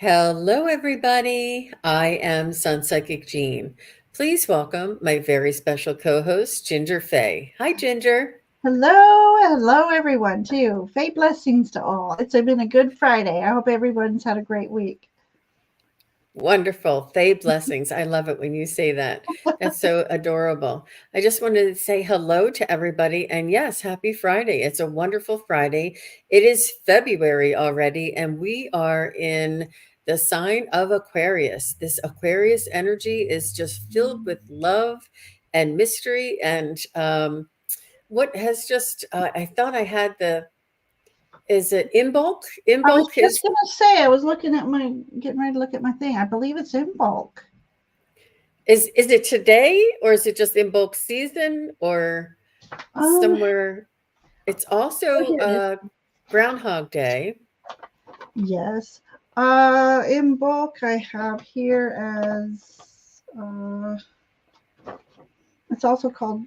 Hello, everybody. I am Sun Psychic Jean. Please welcome my very special co-host, Ginger Faye. Hi, Ginger. Hello, everyone, too. Faith blessings to all. It's been a good Friday. I hope everyone's had a great week. Wonderful. Faye blessings. I love it when you say that. That's so adorable. I just wanted to say hello to everybody. And yes, happy Friday. It's a wonderful Friday. It is February already, and we are in the sign of Aquarius. This Aquarius energy is just filled with love and mystery. And what has just, I thought I had is it Imbolc? I was Imbolc just is going to say, I was getting ready to look at my thing. I believe it's in bulk. Is it today or is it just in bulk season or Um, somewhere? It's oh, also here it is. Groundhog Day. Yes. In bulk, I have here as, it's also called,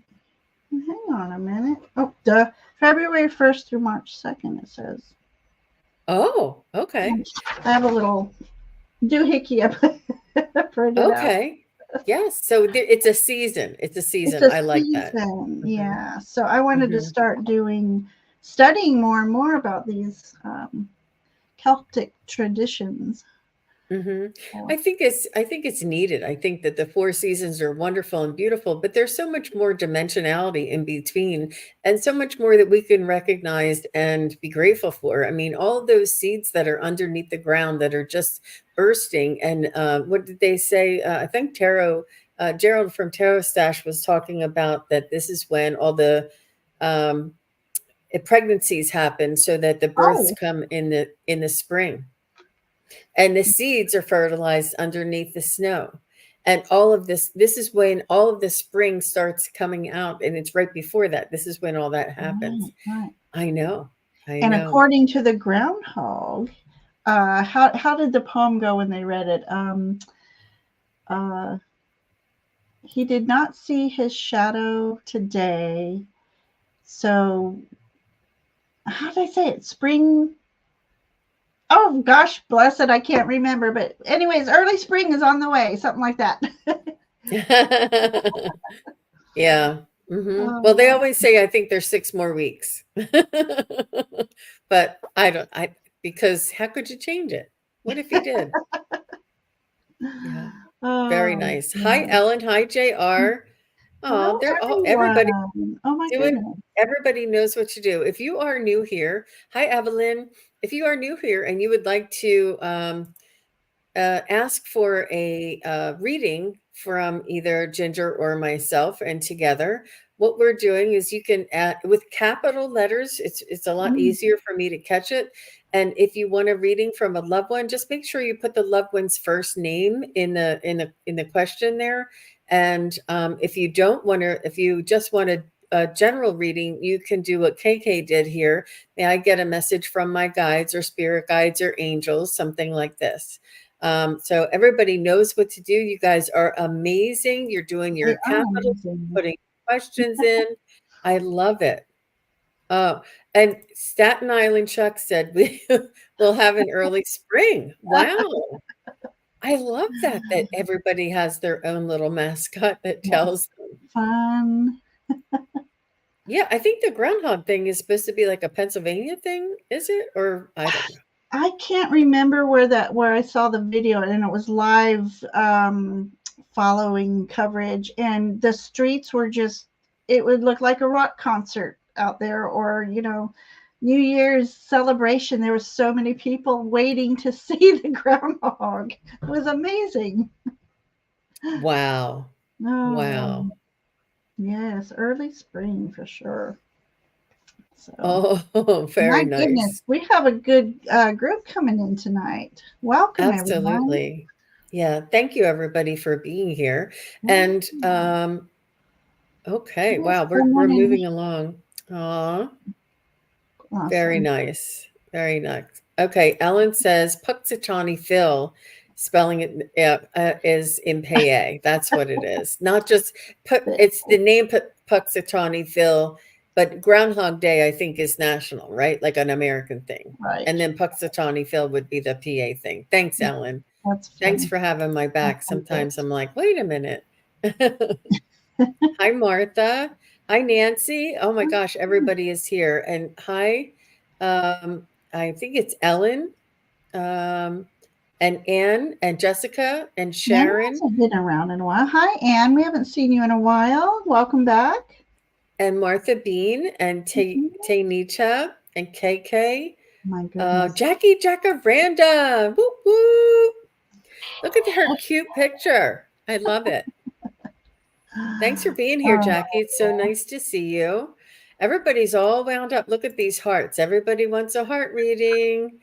hang on a minute. Oh, duh. February 1st through March 2nd, it says. Oh, okay. I have a little doohickey I printed out. Okay. Yes. So it's a season. It's a It's season. a I like that. season, Hmm. yeah. So I wanted to Hmm. start studying more and more about these Celtic traditions. Hmm. So, I think it's needed. I think that the four seasons are wonderful and beautiful, but there's so much more dimensionality in between and so much more that we can recognize and be grateful for. I mean, all of those seeds that are underneath the ground that are just bursting. And what did they say? I think Gerald from Tarot Stash was talking about that this is when all the um, pregnancies happen so that the births oh, come in the spring and the seeds are fertilized underneath the snow. And all of this is when all of the spring starts coming out, and it's right before that. This is when all that happens. right, right. I know. I And know. according to the groundhog, how did the poem go when they read it? Uh, he did not see his shadow today. So how did I say it? Spring. Oh gosh, bless it, I can't remember. But anyways, early spring is on the way, something like that. Yeah. Well, they Oh, always say I think there's 6 more weeks. But I don't I because how could you change it? What if you did? Yeah. Very oh, nice. Hi, goodness. Ellen. Hi, JR. Oh, Hello, they're all everybody everyone. Oh my doing goodness. everybody knows what to do. If you are new here, hi Evelyn. If you are new here and you would like to ask for a reading from either Ginger or myself and together, what we're doing is you can add with capital letters, it's a lot Mm, easier for me to catch it. And if you want a reading from a loved one, just make sure you put the loved one's first name in the question there. And if you don't want to, if you just want a general reading, you can do what KK did here. May I get a message from my guides or spirit guides or angels, something like this. So everybody knows what to do. You guys are amazing. You're doing they your are capital, amazing. putting questions in. I love it. Oh, and Staten Island Chuck said we will have an early spring. Wow. I love that everybody has their own little mascot that Yes, tells them. fun. Yeah, I think the groundhog thing is supposed to be like a Pennsylvania thing, is it? Or I don't know. I can't remember where I saw the video, and it was live following coverage, and the streets were just, it would look like a rock concert out there, or New Year's celebration. There were so many people waiting to see the groundhog. It was amazing. Wow. Wow. Oh, yes, early spring for sure. So, Oh, my very goodness, nice. we have a good group coming in tonight. Welcome, everyone. Absolutely. Yeah, thank you everybody for being here. And okay, Yes, wow, good we're morning. moving along. Aw, very Awesome. nice. Very nice. Okay, Ellen says Puxatawny Phil, spelling it is Impeye. That's what it is. Not just put it's the name Puxatawny Phil But Groundhog Day, I think, is national, right? Like an American thing. Right. And then Puxatawny Phil would be the PA thing. Thanks, Ellen. That's Thanks funny. for having my back. I like Sometimes I'm like, wait a minute. Hi, Martha. Hi, Nancy. Oh my gosh, it. everybody is here. And hi, I think it's Ellen, um, and Anne, and Jessica, and Anne Sharon, hasn't been around in a while. Hi, Anne. We haven't seen you in a while. Welcome back. and Martha Bean, and Taynita, and KK, My goodness. Jackie Jacaranda. Whoop, whoop. Look at her cute picture. I love it. Thanks for being here, Oh, Jackie. It's so nice to see you. Everybody's all wound up. Look at these hearts. Everybody wants a heart reading.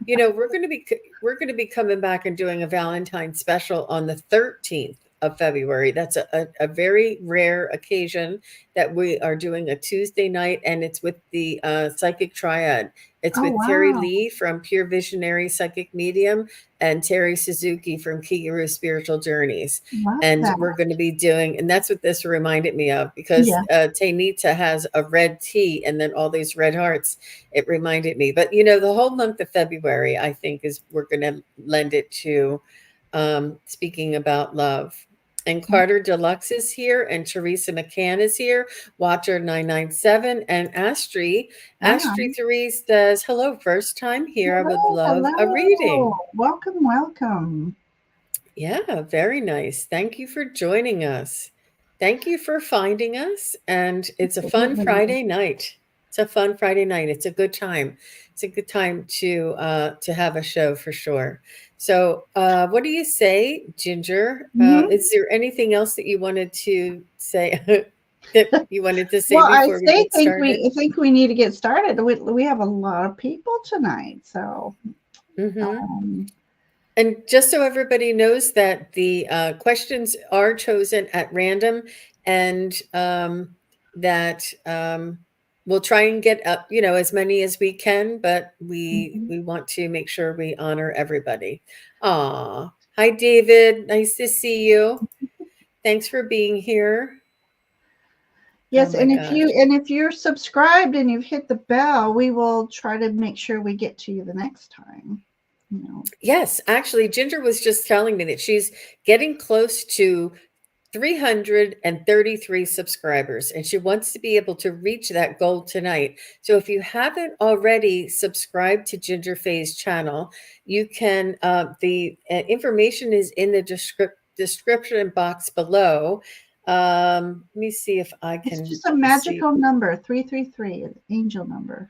You know, we're going to be coming back and doing a Valentine special on the 13th of February. That's a very rare occasion that we are doing a Tuesday night, and it's with the Psychic Triad. It's oh with Terry wow. Lee from Pure Visionary Psychic Medium and Terry Suzuki from Kigaru Spiritual Journeys. Love And that. we're going to be doing, and that's what this reminded me of, because Yeah. Taynita has a red tea and then all these red hearts. It reminded me. But you know, the whole month of February, I think, is we're going to lend it to speaking about love. And Carter Deluxe is here, and Teresa McCann is here. Watcher 997 and Astri. Hi. Astri Therese says, hello, first time here. I would Hello. love a Hello. reading. Welcome. Welcome. Yeah, very nice. Thank you for joining us. Thank you for finding us. And it's a fun Absolutely. Friday night. It's a fun Friday night. It's a good time. It's a good time to have a show for sure. So, what do you say, Ginger? Mhm. Is there anything else that you wanted to say that you wanted to say Well, I before we say get started? I think we need to get started. We have a lot of people tonight, so Mm-hmm. um, And just so everybody knows that the questions are chosen at random, and that we'll try and get up, you know, as many as we can, but we mhm. we want to make sure we honor everybody. Aw, hi David, nice to see you. Thanks for being here. Oh Yes, my gosh. and if you're subscribed and you've hit the bell, we will try to make sure we get to you the next time. You know. Yes, actually, Ginger was just telling me that she's getting close to 333 subscribers, and she wants to be able to reach that goal tonight. So if you haven't already subscribed to Ginger Faye's channel, you can, the information is in the description box below. Let me see if I It's can just a see. magical number, 333, an angel number.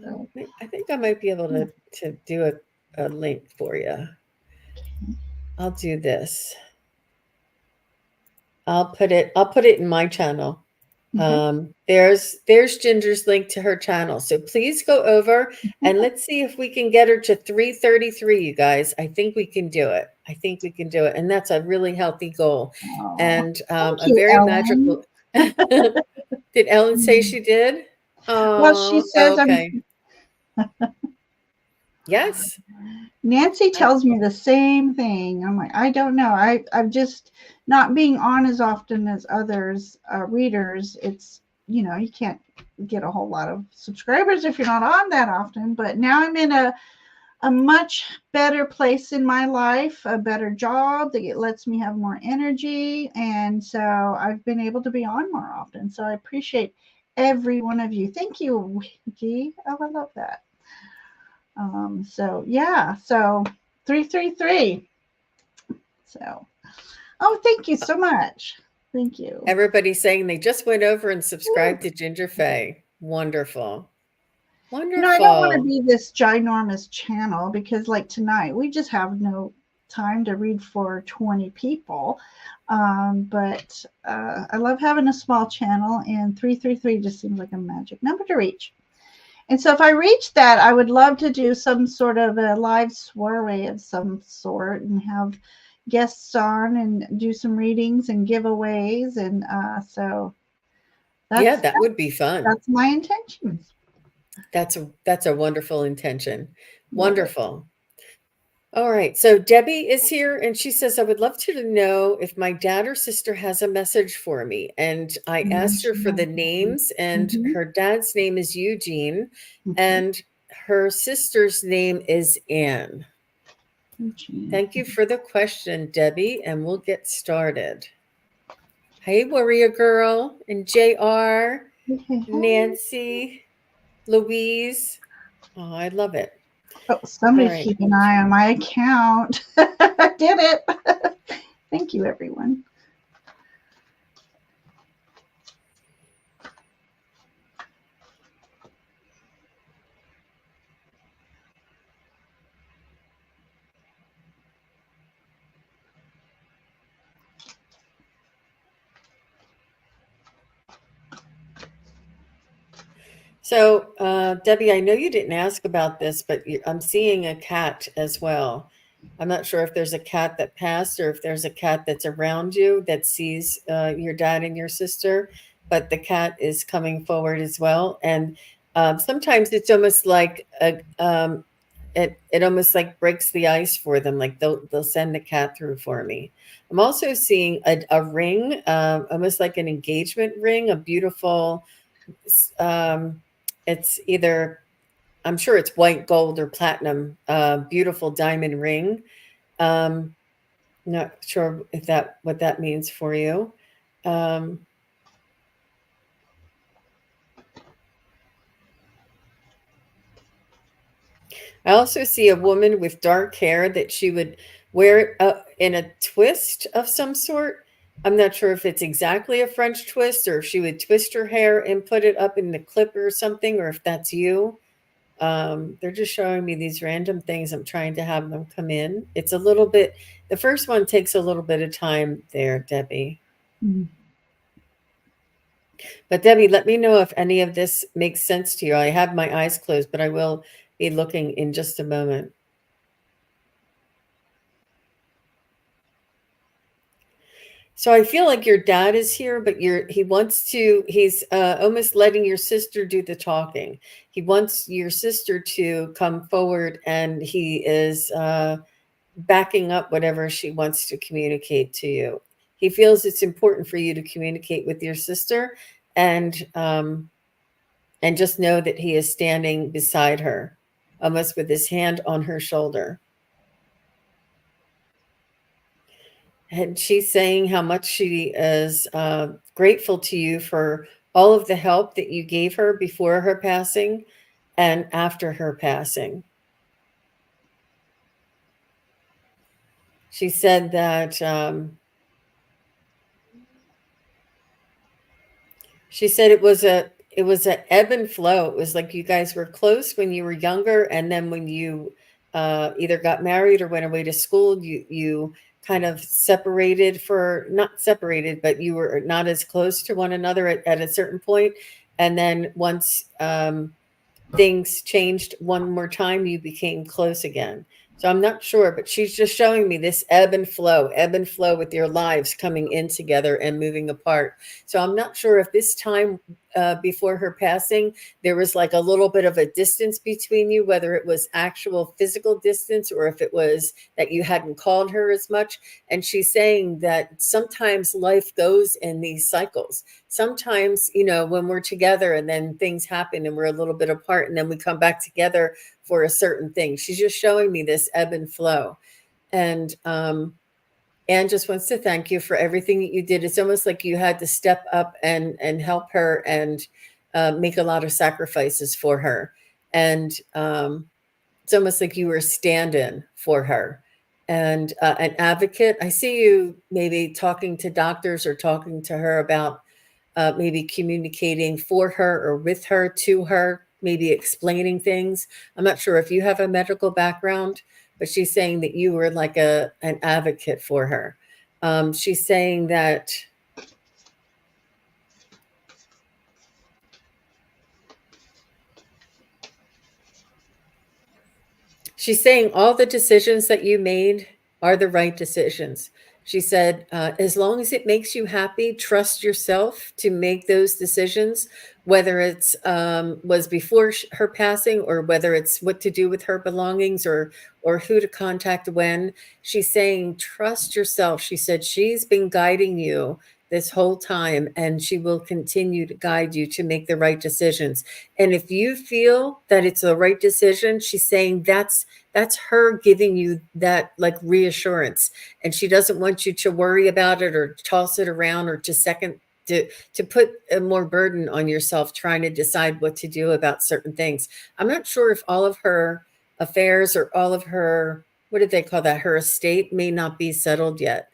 So, I think I might be able to do a link for you. I'll do this. I'll put it in my channel. okay. There's Ginger's link to her channel. So please go over and let's see if we can get her to 333, you guys. I think we can do it. I think we can do it. And that's a really healthy goal. Oh, And thank a you, very Ellen. magical. Did Ellen say Mm. she did? Well, she Oh, says I'm. okay. Yes. Nancy tells me the same thing. I'm like, I don't know. I'm just not being on as often as others readers. It's you can't get a whole lot of subscribers if you're not on that often. But now I'm in a much better place in my life, a better job that lets me have more energy, and so I've been able to be on more often. So I appreciate every one of you. Thank you, Wiki. Oh, I love that. So yeah, so 333. So oh, thank you so much. Thank you. Everybody's saying they just went over and subscribed to Ginger Faye. Wonderful. I don't want to Wonderful. be this ginormous channel because, like tonight, we just have no time to read for 20 people. But I love having a small channel, and 333 just seems like a magic number to reach. And so if I reach that, I would love to do some sort of a live soiree of some sort and have guests on and do some readings and giveaways. And so Yeah, that's that would be fun. that's my intentions. That's a wonderful intention. Love it. Wonderful. All right. So Debbie is here and she says, I would love to know if my dad or sister has a message for me. And I asked her for the names, and Mhm. her dad's name is Eugene, Okay. and her sister's name is Anne. Eugene. Thank you for the question, Debbie, and we'll get started. Hey, Warrior Girl, and JR, Hey, hey, hey. Nancy, Louise. Oh, I love it. Oh, All somebody's right. keeping an eye on my account. I did it. Thank you, everyone. So, Debbie, I know you didn't ask about this, but I'm seeing a cat as well. I'm not sure if there's a cat that passed or if there's a cat that's around you that sees your dad and your sister, but the cat is coming forward as well. And sometimes it's almost like it almost like breaks the ice for them. Like they'll send the cat through for me. I'm also seeing a ring, almost like an engagement ring, a beautiful. Um, it's either, I'm sure it's white gold or platinum, beautiful diamond ring. Um, Not sure if that what that means for you. Um, I also see a woman with dark hair that she would wear it in a twist of some sort. I'm not sure if it's exactly a French twist or if she would twist her hair and put it up in the clip or something, or if that's you. They're just showing me these random things. I'm trying to have them come in. It's a little bit, the first one takes a little bit of time there, Debbie. Mm. But Debbie, let me know if any of this makes sense to you. I have my eyes closed, but I will be looking in just a moment. So I feel like your dad is here, but he's almost letting your sister do the talking. He wants your sister to come forward, and he is backing up whatever she wants to communicate to you. He feels it's important for you to communicate with your sister, and just know that he is standing beside her, almost with his hand on her shoulder. And she's saying how much she is grateful to you for all of the help that you gave her before her passing and after her passing. She said that she said it was a ebb and flow. It was like you guys were close when you were younger, and then when you either got married or went away to school, you kind of separated for not separated, but you were not as close to one another at a certain point. And then once things changed one more time, you became close again. So I'm not sure, but she's just showing me this ebb and flow with your lives coming in together and moving apart. So I'm not sure if this time before her passing, there was like a little bit of a distance between you, whether it was actual physical distance or if it was that you hadn't called her as much. And she's saying that sometimes life goes in these cycles. Sometimes, when we're together and then things happen and we're a little bit apart and then we come back together for a certain thing. She's just showing me this ebb and flow. And Anne just wants to thank you for everything that you did. It's almost like you had to step up and help her and make a lot of sacrifices for her. And it's almost like you were a stand-in for her and an advocate. I see you maybe talking to doctors or talking to her about maybe communicating for her or with her, to her, maybe explaining things. I'm not sure if you have a medical background, but she's saying that you were like an advocate for her. She's saying that she's saying all the decisions that you made are the right decisions. She said, as long as it makes you happy, trust yourself to make those decisions, whether it's was before her passing, or whether it's what to do with her belongings, or who to contact when. She's saying, trust yourself. She said she's been guiding you this whole time, and she will continue to guide you to make the right decisions. And if you feel that it's the right decision, she's saying that's her giving you that, like, reassurance, and she doesn't want you to worry about it or toss it around, or to put a more burden on yourself trying to decide what to do about certain things. I'm not sure if all of her affairs, or all of her, what did they call that, her estate, may not be settled yet.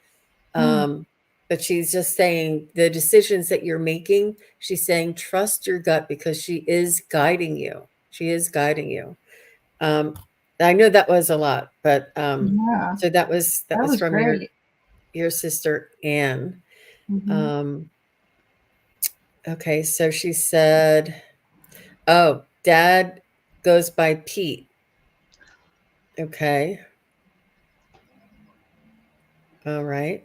Mm. But she's just saying the decisions that you're making, she's saying, trust your gut, because she is guiding you. She is guiding you. I know that was a lot, but Yeah, so that was that was from great. your sister Anne. Hmm. Okay, so she said, "Oh, Dad goes by Pete." Okay, all right.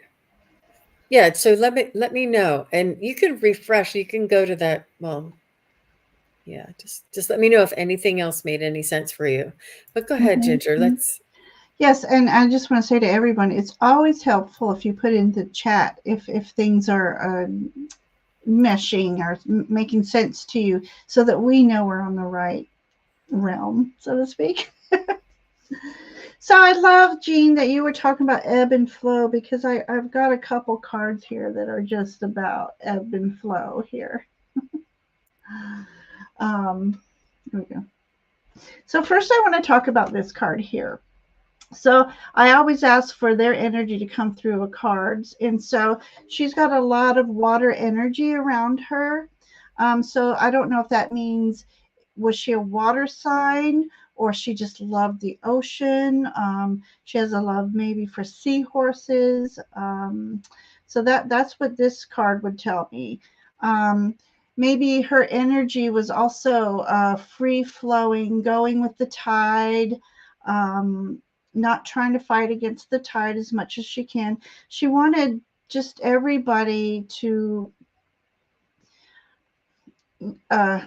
Yeah, so let me know, and you can refresh. You can go to that. Well, yeah, just let me know if anything else made any sense for you. But go ahead, Ginger. Hmm. Let's. Yes, and I just want to say to everyone, it's always helpful if you put in the chat if things are meshing or making sense to you, so that we know we're on the right realm, so to speak. So I love, Jean, that you were talking about ebb and flow, because I've got a couple cards here that are just about ebb and flow here. Here we go. So first I want to talk about this card here. So I always ask for their energy to come through a cards. And so she's got a lot of water energy around her. So I don't know if that means, was she a water sign, or she just loved the ocean? She has a love maybe for seahorses. So that's what this card would tell me. Um, Maybe her energy was also free flowing, going with the tide. Um, Not trying to fight against the tide as much as she can. She wanted just everybody to uh,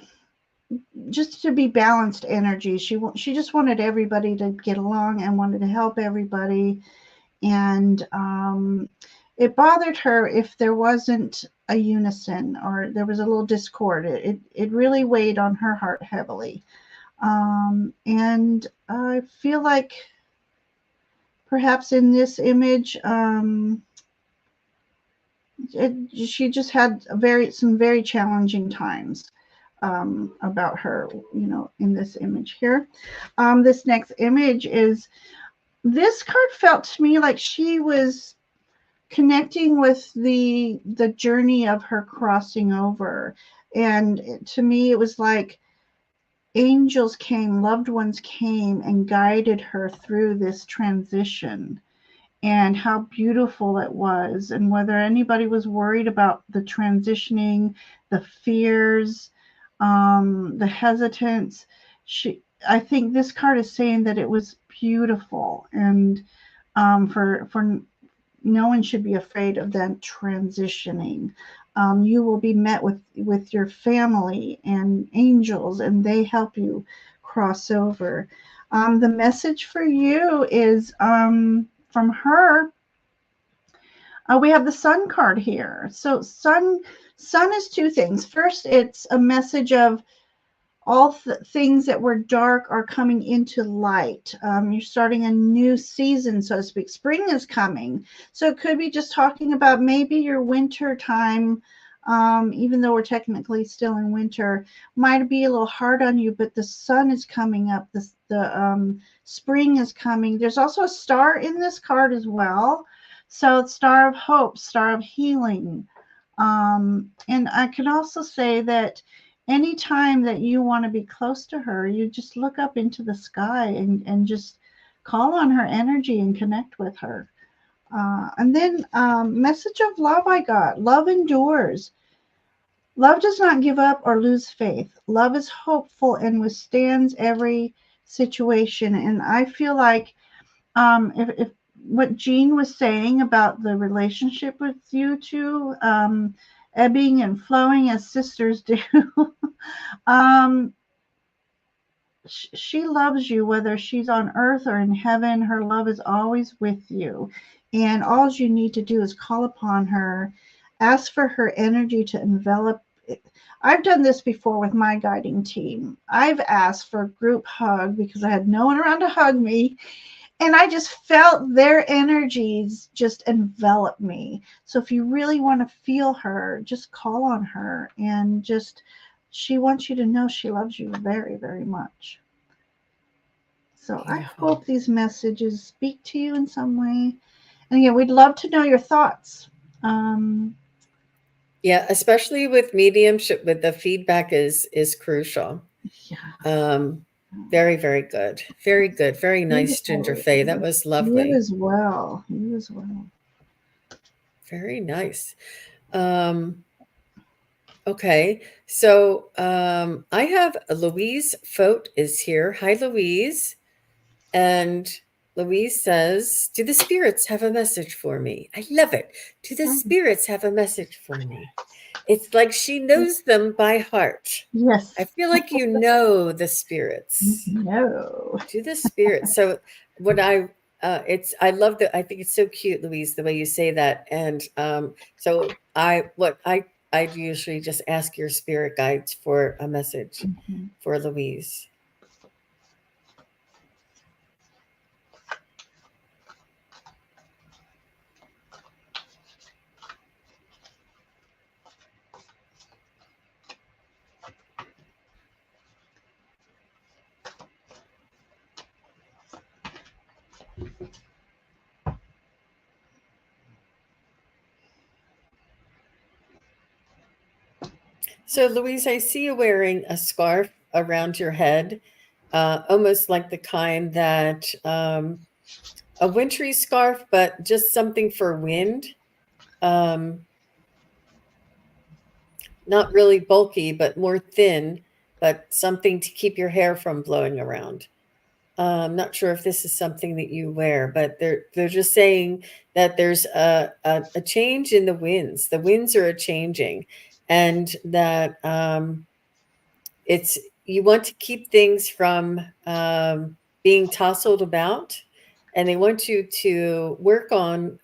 just to be balanced energy. She just wanted everybody to get along and wanted to help everybody. And it bothered her if there wasn't a unison, or there was a little discord. It really weighed on her heart heavily. And I feel like perhaps in this image, she just had some very challenging times about her, in this image here. This next image is, this card felt to me like she was connecting with the journey of her crossing over. And to me, it was like angels came, loved ones came and guided her through this transition, and how beautiful it was, and whether anybody was worried about the transitioning, the fears, the hesitance. I think this card is saying that it was beautiful, and for no one should be afraid of them transitioning. You will be met with your family and angels, and they help you cross over. The message for you is from her. We have the sun card here. So sun is two things. First, it's a message of all things that were dark are coming into light. You're starting a new season, so to speak. Spring is coming. So it could be just talking about maybe your winter time, even though we're technically still in winter, might be a little hard on you, but the sun is coming up. The spring is coming. There's also a star in this card as well. So star of hope, star of healing. And I can also say that anytime that you want to be close to her, you just look up into the sky and just call on her energy and connect with her. And then message of love I got. Love endures. Love does not give up or lose faith. Love is hopeful and withstands every situation. And I feel like if what Jean was saying about the relationship with you two, ebbing and flowing as sisters do. um, she loves you whether she's on earth or in heaven. Her love is always with you, and all you need to do is call upon her, ask for her energy to envelop it. I've done this before with my guiding team. I've asked for a group hug because I had no one around to hug me, and I just felt their energies just envelop me. So if you really want to feel her, just call on her, and just, she wants you to know she loves you very, very much. So I Beautiful. hope these messages speak to you in some way. And again, we'd love to know your thoughts. Yeah, especially with mediumship, with the feedback is crucial. Yeah. Very, very good. Very good. Very nice, Ginger Faye. That was You lovely. as well. You as well. Very nice. Okay, so I have Louise Fote is here. Hi, Louise. And Louise says, "Do the spirits have a message for me?" I love it. Do the spirits have a message for me? It's like she knows them by heart. Yes. I feel like you know the spirits. No. Do the spirits. So what I love that. I think it's so cute, Louise, the way you say that. And so I'd usually just ask your spirit guides for a message for Louise. So, Louise, I see you wearing a scarf around your head, almost like the kind that a wintry scarf, but just something for wind. Um, not really bulky, but more thin, but something to keep your hair from blowing around. I'm not sure if this is something that you wear, but they're just saying that there's a change in the winds. The winds are changing, and that it's you want to keep things from being tousled about, and they want you to work on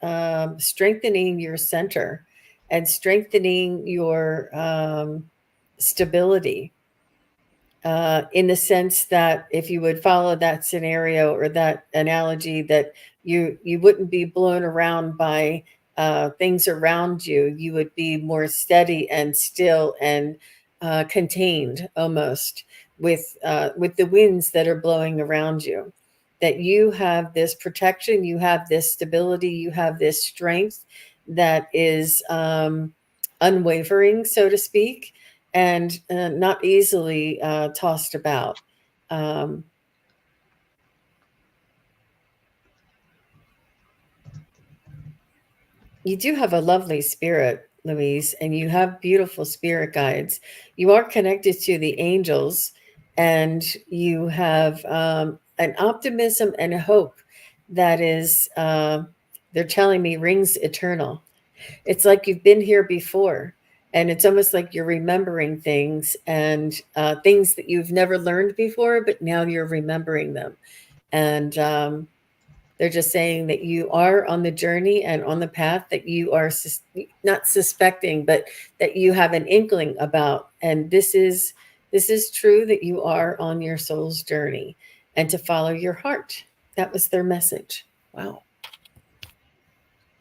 strengthening your center and strengthening your stability, in the sense that if you would follow that scenario or that analogy, that you wouldn't be blown around by things around you. You would be more steady and still and contained, almost with the winds that are blowing around you. That you have this protection, you have this stability, you have this strength that is unwavering, so to speak, and not easily tossed about. Um, you do have a lovely spirit, Louise, and you have beautiful spirit guides. You are connected to the angels, and you have an optimism and a hope that is, they're telling me, rings eternal. It's like you've been here before, and it's almost like you're remembering things, and things that you've never learned before, but now you're remembering them. And they're just saying that you are on the journey and on the path that you are not suspecting, but that you have an inkling about. And this is true, that you are on your soul's journey, and to follow your heart. That was their message. Wow.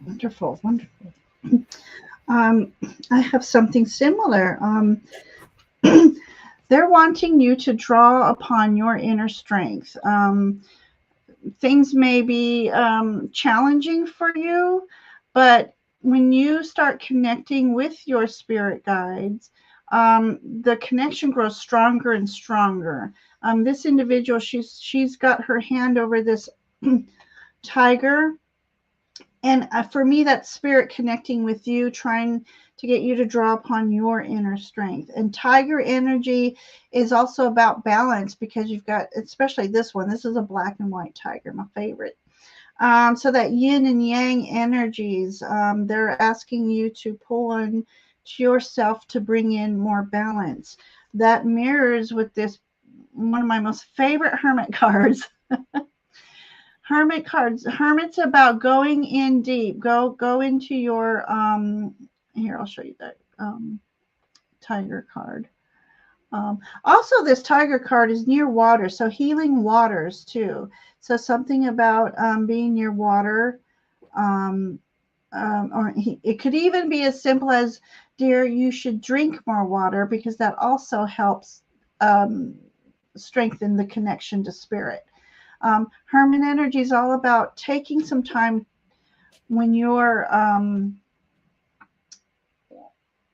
Wonderful, wonderful. I have something similar. They're wanting you to draw upon your inner strength. Things may be challenging for you, but when you start connecting with your spirit guides, the connection grows stronger and stronger. This individual, she's got her hand over this tiger, and for me, that's spirit connecting with you, trying to get you to draw upon your inner strength. And tiger energy is also about balance, because you've got, especially this one, this is a black and white tiger, my favorite. So that yin and yang energies, they're asking you to pull on to yourself to bring in more balance. That mirrors with this one of my most favorite hermit cards. Hermit cards. Hermit's about going in deep. Go into your here, I'll show you that tiger card. Also, this tiger card is near water, so healing waters too. So something about being near water, it could even be as simple as, dear, you should drink more water, because that also helps strengthen the connection to spirit. Hermit energy is all about taking some time when you're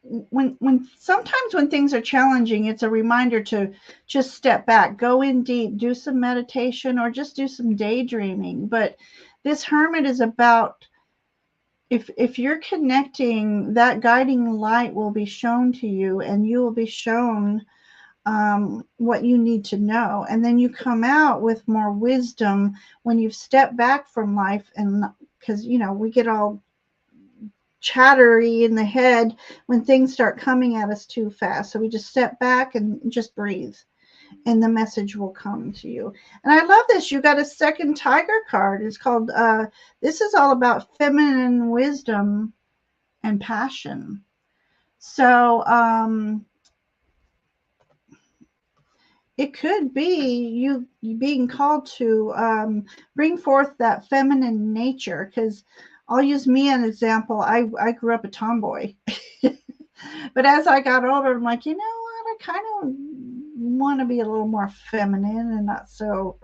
when sometimes when things are challenging, it's a reminder to just step back, go in deep, do some meditation, or just do some daydreaming. But this hermit is about, if you're connecting, that guiding light will be shown to you, and you will be shown what you need to know, and then you come out with more wisdom when you've stepped back from life. And because we get all chattery in the head when things start coming at us too fast. So we just step back and just breathe, and the message will come to you. And I love this. You got a second tiger card. It's called, this is all about feminine wisdom and passion. So it could be you being called to bring forth that feminine nature, because I'll use me as an example. I grew up a tomboy. But as I got older, I'm like, you know what? I kind of want to be a little more feminine and not so.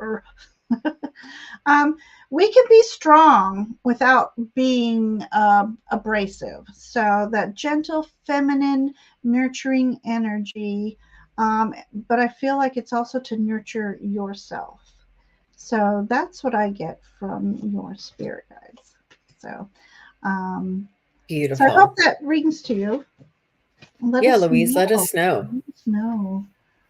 We can be strong without being abrasive. So that gentle, feminine, nurturing energy. But I feel like it's also to nurture yourself. So that's what I get from your spirit guides. So, so I hope Beautiful. that rings to you. Let Yeah, us Louise, let know. us know. Let us know.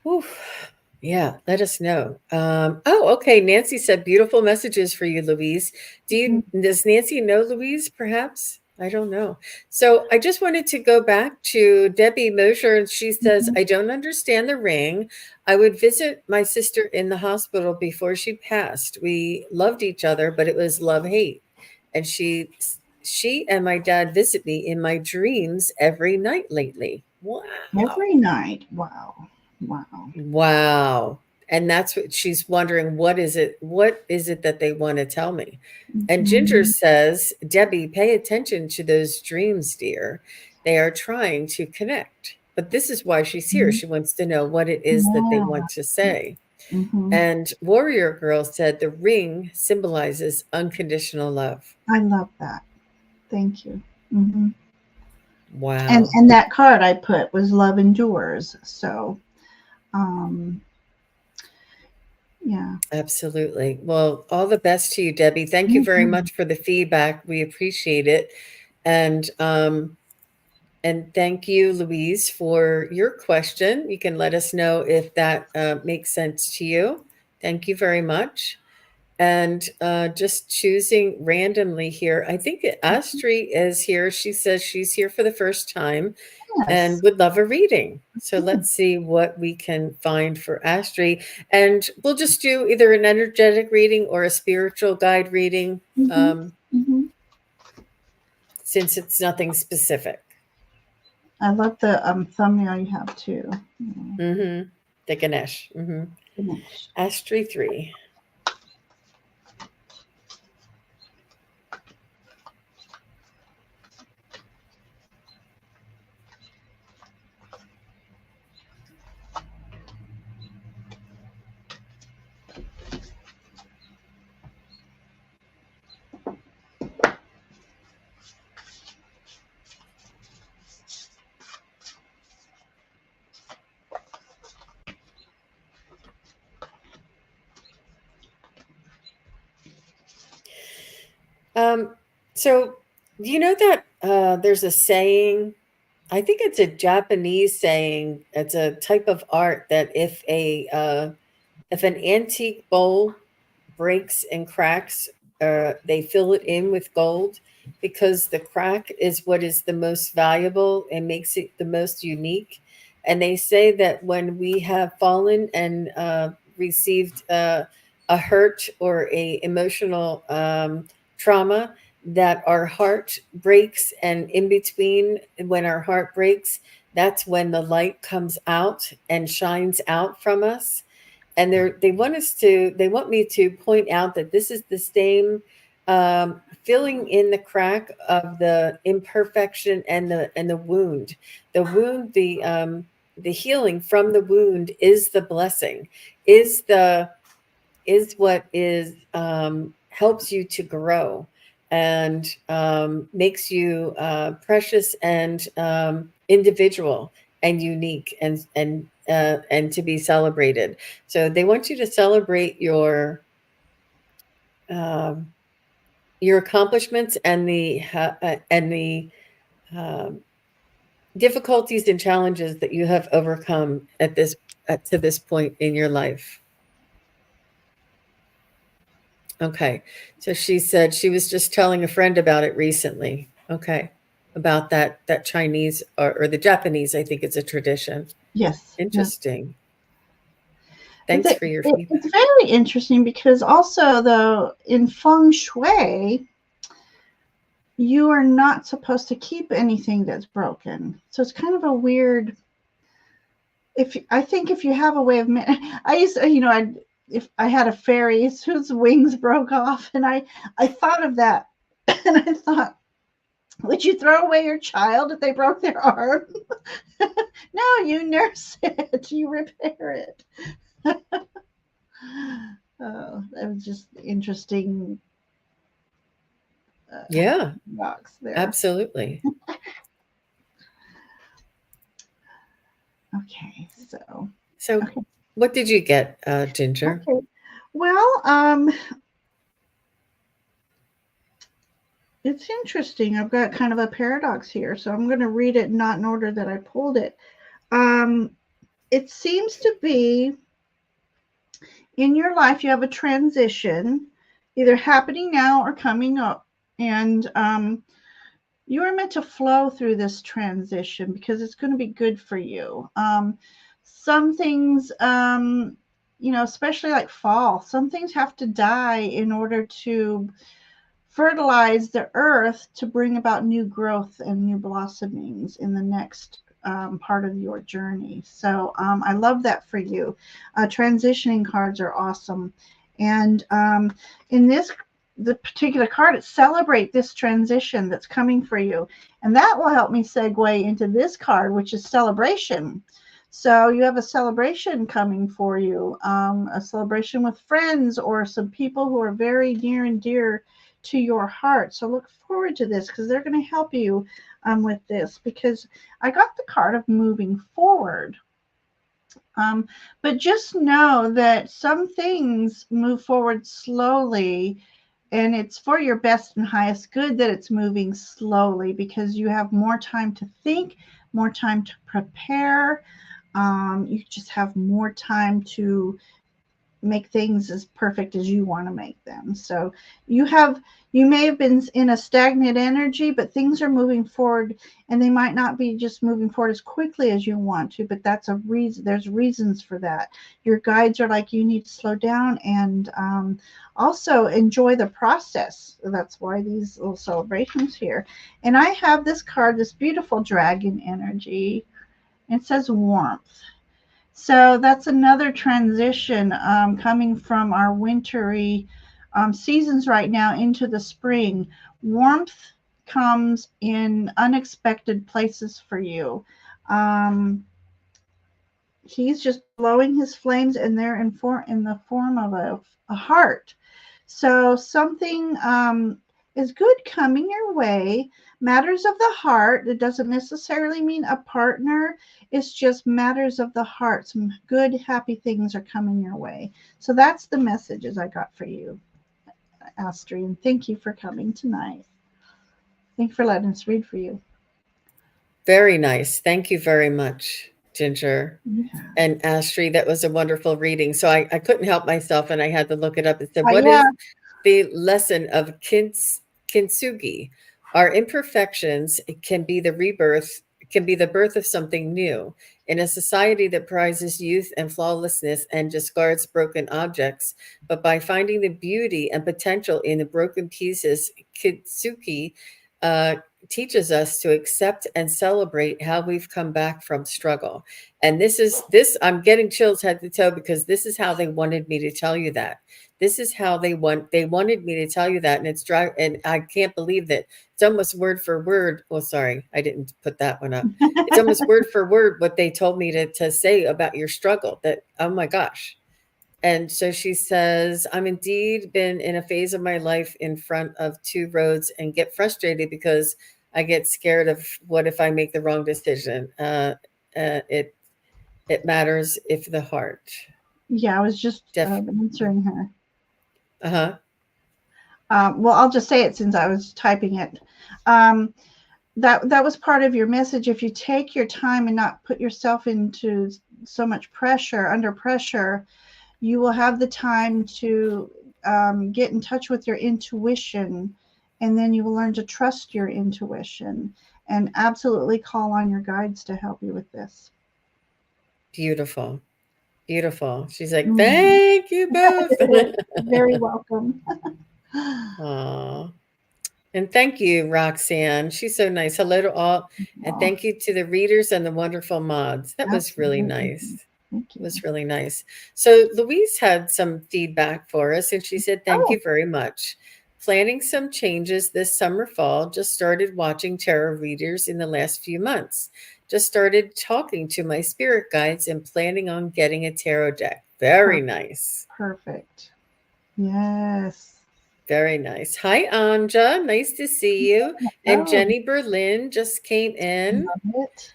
Oof. Yeah, let us know. Oh, okay. Nancy said beautiful messages for you, Louise. Does Nancy know Louise, perhaps? I don't know. So I just wanted to go back to Debbie Mosher, and she says, Mhm. I don't understand the ring. I would visit my sister in the hospital before she passed. We loved each other, but it was love-hate. And she and my dad visit me in my dreams every night lately. Wow. Every night. Wow. Wow. Wow. And that's what she's wondering, what is it that they want to tell me? And Ginger Mhm. says, Debbie, pay attention to those dreams, dear. They are trying to connect. But this is why she's here. Mhm. She wants to know what it is that they Yeah. want to say. Mhm. And Warrior Girl said the ring symbolizes unconditional love. I love that. Thank you. Mhm. And Wow. and that card I put was love endures. So, um, yeah. Absolutely. Well, all the best to you, Debbie. Thank you very Mhm. much for the feedback. We appreciate it. And and thank you, Louise, for your question. You can let us know if that makes sense to you. Thank you very much. And just choosing randomly here, I think Astri is here. She says she's here for the first time and Yes. would love a reading. So Mhm. let's see what we can find for Astri. And we'll just do either an energetic reading or a spiritual guide reading, Mhm. Mhm. since it's nothing specific. I love the thumbnail you have too. Yeah. Mm-hmm. The Ganesh. Mm-hmm. Finish. Astri 3. Um, so do you know that there's a saying, I think it's a Japanese saying, it's a type of art that if an antique bowl breaks and cracks, they fill it in with gold because the crack is what is the most valuable and makes it the most unique. And they say that when we have fallen and received a hurt or a emotional trauma, that our heart breaks, and in between when our heart breaks, that's when the light comes out and shines out from us. And they want me to point out that this is the same filling in the crack of the imperfection and the wound. The healing from the wound is the blessing, is the is what is helps you to grow and makes you precious and individual and unique and to be celebrated. So they want you to celebrate um, your accomplishments and the um, difficulties and challenges that you have overcome to this point in your life. Okay. So she said she was just telling a friend about it recently. Okay. About that Chinese or the Japanese, I think it's a tradition. Yes. Interesting. It's, Thanks for your feedback. it's very interesting because also, though, in feng shui, you are not supposed to keep anything that's broken. So it's kind of a weird. I think if you have a way of, I used to, if I had a fairy whose wings broke off, and I thought of that, and I thought, would you throw away your child if they broke their arm? No, you nurse it, you repair it. Oh, that was just interesting. Yeah, Rocks there. absolutely. Okay, so okay. What did you get, Ginger? Okay. Well, it's interesting. I've got kind of a paradox here, so I'm going to read it not in order that I pulled it. It seems to be in your life you have a transition either happening now or coming up, and you are meant to flow through this transition because it's going to be good for you. Some things, especially like fall, some things have to die in order to fertilize the earth to bring about new growth and new blossomings in the next part of your journey. So I love that for you. Transitioning cards are awesome. And in the particular card, it's celebrate this transition that's coming for you. And that will help me segue into this card, which is celebration. So you have a celebration coming for you, a celebration with friends or some people who are very near and dear to your heart. So look forward to this because they're going to help you with this, because I got the card of moving forward. But just know that some things move forward slowly, and it's for your best and highest good that it's moving slowly because you have more time to think, more time to prepare. You just have more time to make things as perfect as you want to make them. So you may have been in a stagnant energy, but things are moving forward, and they might not be just moving forward as quickly as you want to, but that's a reason. There's reasons for that. Your guides are like, you need to slow down and also enjoy the process. That's why these little celebrations here. And I have this card, this beautiful dragon energy. It says warmth. So that's another transition coming from our wintry seasons right now into the spring. Warmth comes in unexpected places for you. He's just blowing his flames, and they're in the form of a heart. So something is good coming your way. Matters of the heart. It doesn't necessarily mean a partner. It's just matters of the heart. Some good, happy things are coming your way. So that's the messages I got for you, Astrid. And thank you for coming tonight. Thank you for letting us read for you. Very nice. Thank you very much, Ginger. Yeah. And Astrid, that was a wonderful reading. So I couldn't help myself, and I had to look it up and said, what is the lesson of kintsugi. Our imperfections can be the rebirth, can be the birth of something new. In a society that prizes youth and flawlessness and discards broken objects, but by finding the beauty and potential in the broken pieces, kintsugi uh, teaches us to accept and celebrate how we've come back from struggle. And this I'm getting chills head to toe because this is how they wanted me to tell you that. This is how they wanted me to tell you that. And and I can't believe that it's almost word for word. Well, sorry, I didn't put that one up. It's almost word for word what they told me to say about your struggle. That, oh my gosh. And so she says, I'm indeed been in a phase of my life in front of two roads and get frustrated because I get scared of what if I make the wrong decision. It matters if the heart. Yeah, I was just Def- answering her. uh-huh. Well, I'll just say it since I was typing it. That was part of your message. If you take your time and not put yourself into so much pressure, under pressure, you will have the time to get in touch with your intuition, and then you will learn to trust your intuition and absolutely call on your guides to help you with this. Beautiful. Beautiful. She's like, Mhm. thank you both. Very welcome. Aw. And thank you, Roxanne. She's so nice. Hello to all. And Aw, thank you to the readers and the wonderful mods. That was really absolutely. nice. Thank It you. was really nice. So Louise had some feedback for us, and she said, thank Oh, you very much. Planning some changes this summer fall. Just started watching tarot readers in the last few months. Just started talking to my spirit guides and planning on getting a tarot deck. Very nice. perfect. Yes. Very nice. Hi, Anja. Nice to see you. And Oh, Jenny Berlin just came in. love it.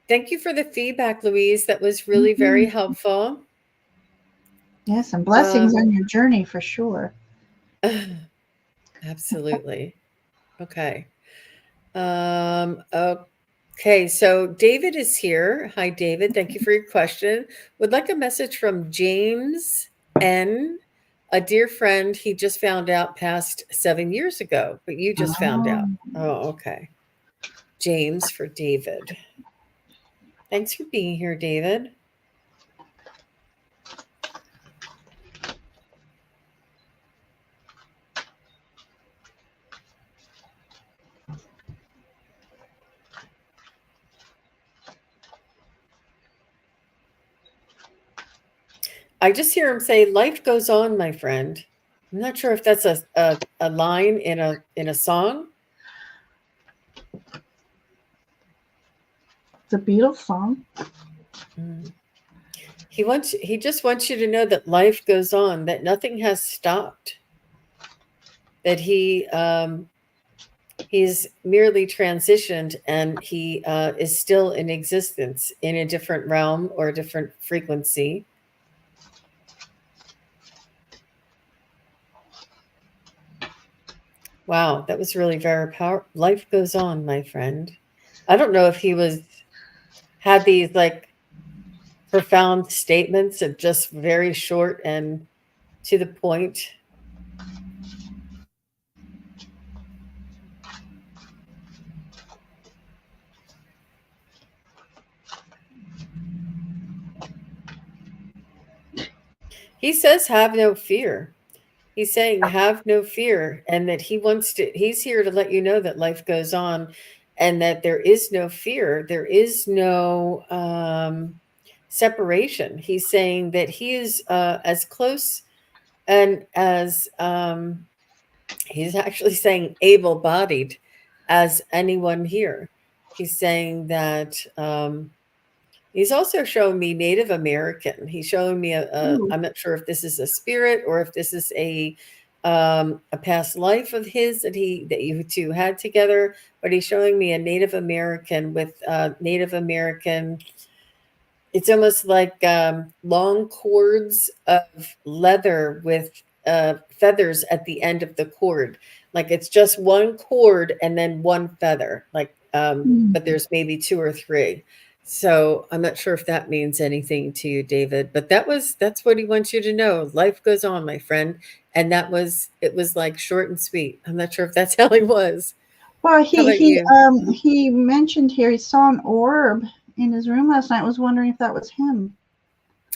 Thank you for the feedback, Louise. That was really very Mhm. helpful. Yes, and blessings Um, on your journey for sure. absolutely. Okay. Okay, so David is here. Hi, David. Thank you for your question. Would like a message from James N., a dear friend he just found out passed 7 years ago, but you just found out. Oh, Oh, okay. James for David. Thanks for being here, David. I just hear him say, "Life goes on, my friend." I'm not sure if that's a line in a song. the Beatles song. Mm. He just wants you to know that life goes on, that nothing has stopped, that he's merely transitioned and he is still in existence in a different realm or a different frequency. Wow, that was really very powerful. Life goes on, my friend. I don't know if he had these like profound statements of just very short and to the point. He says, have no fear. He's saying, have no fear, and that he's here to let you know that life goes on and that there is no fear. There is no separation. He's saying that he is as close and as he's actually saying able bodied as anyone here. He's saying that he's also showing me Native American. He's showing me Ooh, I'm not sure if this is a spirit or if this is a past life of his that you two had together, but he's showing me a Native American with Native American. It's almost like long cords of leather with feathers at the end of the cord. Like it's just one cord and then one feather. Like, but there's maybe two or three. So I'm not sure if that means anything to you, David. But that's what he wants you to know. Life goes on, my friend, And it was like short and sweet. I'm not sure if that's how he was. Well, How about you? he mentioned here he saw an orb in his room last night. I was wondering if that was him.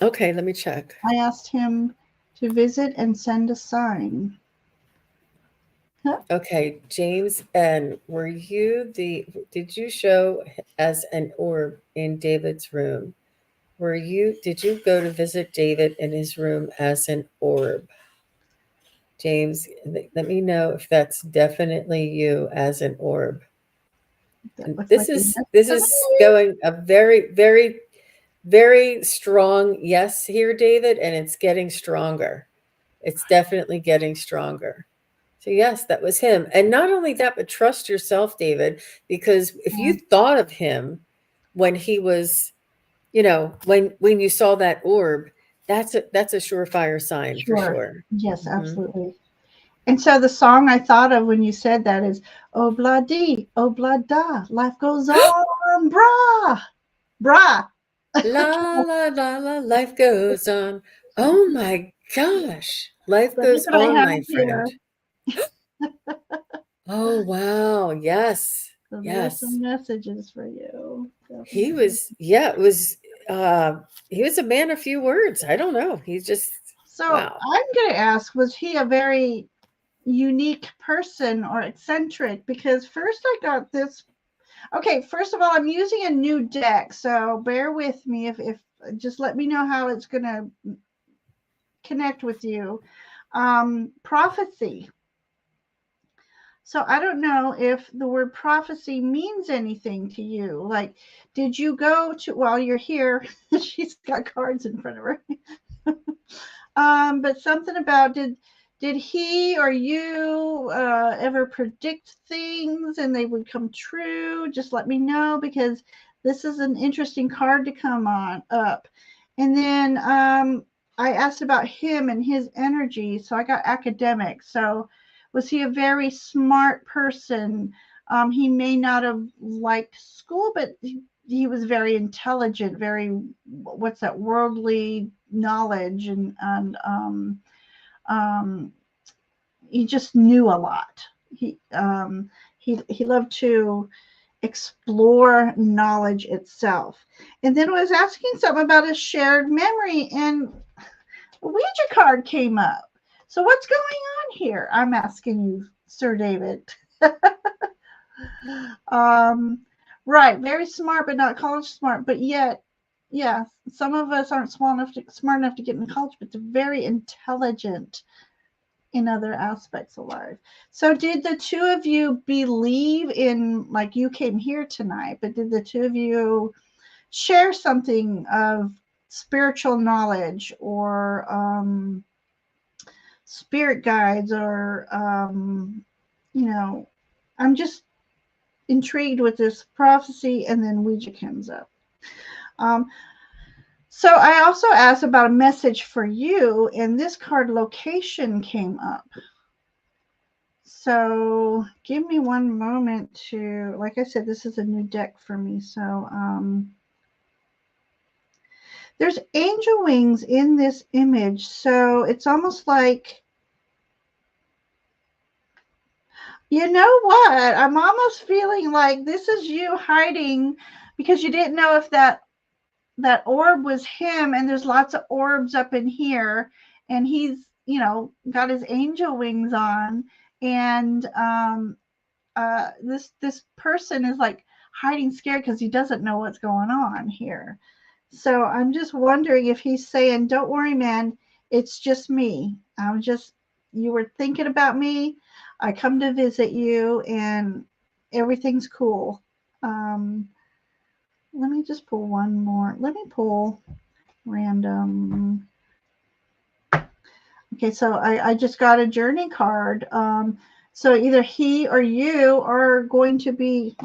Okay, let me check. I asked him to visit and send a sign. Huh? Okay, James N. Did you show as an orb in David's room? Did you go to visit David in his room as an orb? James, let me know if that's definitely you as an orb. That And looks like a yes this to is me. going a very, very, very strong yes here, David, and it's getting stronger. It's definitely getting stronger. So yes, that was him. And not only that, but trust yourself, David, because if you Yeah, thought of him when he was, when you saw that orb, that's a surefire sign for sure. sure. Yes, Mhm. absolutely. And so the song I thought of when you said that is "Oh blah dee, oh blah da, life goes on, brah, brah." La la la la, life goes on. Oh my gosh. Life So that's goes what I on, have my here. friend. Oh wow. Yes. So there's Yes. some messages for you. He Definitely. was, yeah, it was he was a man of few words. I don't know. He's just So wow. I'm going to ask, was he a very unique person or eccentric? Because first I got this. Okay, first of all, I'm using a new deck, so bear with me if just let me know how it's going to connect with you. Prophecy. So I don't know if the word prophecy means anything to you. Like, did you go to, while you're here, she's got cards in front of her. But something about did he or you ever predict things and they would come true? Just let me know, because this is an interesting card to come on up. And then I asked about him and his energy, so I got academic. So was he a very smart person? He may not have liked school, but he was very intelligent, very, what's that, worldly knowledge, and he just knew a lot. He loved to explore knowledge itself. And then I was asking something about a shared memory, and a Ouija card came up. So what's going on here? I'm asking you, Sir David. um, right, very smart, but not college smart. But yet, yeah, some of us aren't smart enough to get in college, but they're very intelligent in other aspects of life. So did the two of you believe in, like, you came here tonight, but did the two of you share something of spiritual knowledge or spirit guides or I'm just intrigued with this prophecy, and then Ouija comes up. Um, so I also asked about a message for you, and this card location came up. So give me one moment to, like I said, this is a new deck for me. So there's angel wings in this image. So it's almost like, you know what? I'm almost feeling like this is you hiding because you didn't know if that orb was him, and there's lots of orbs up in here, and he's, got his angel wings on, and this person is like hiding scared because he doesn't know what's going on here. So I'm just wondering if he's saying, don't worry, man, it's just me. You were thinking about me. I come to visit you, and everything's cool. um Let me just pull one more. Let me pull random. Okay, so I just got a journey card. So either he or you are going to be,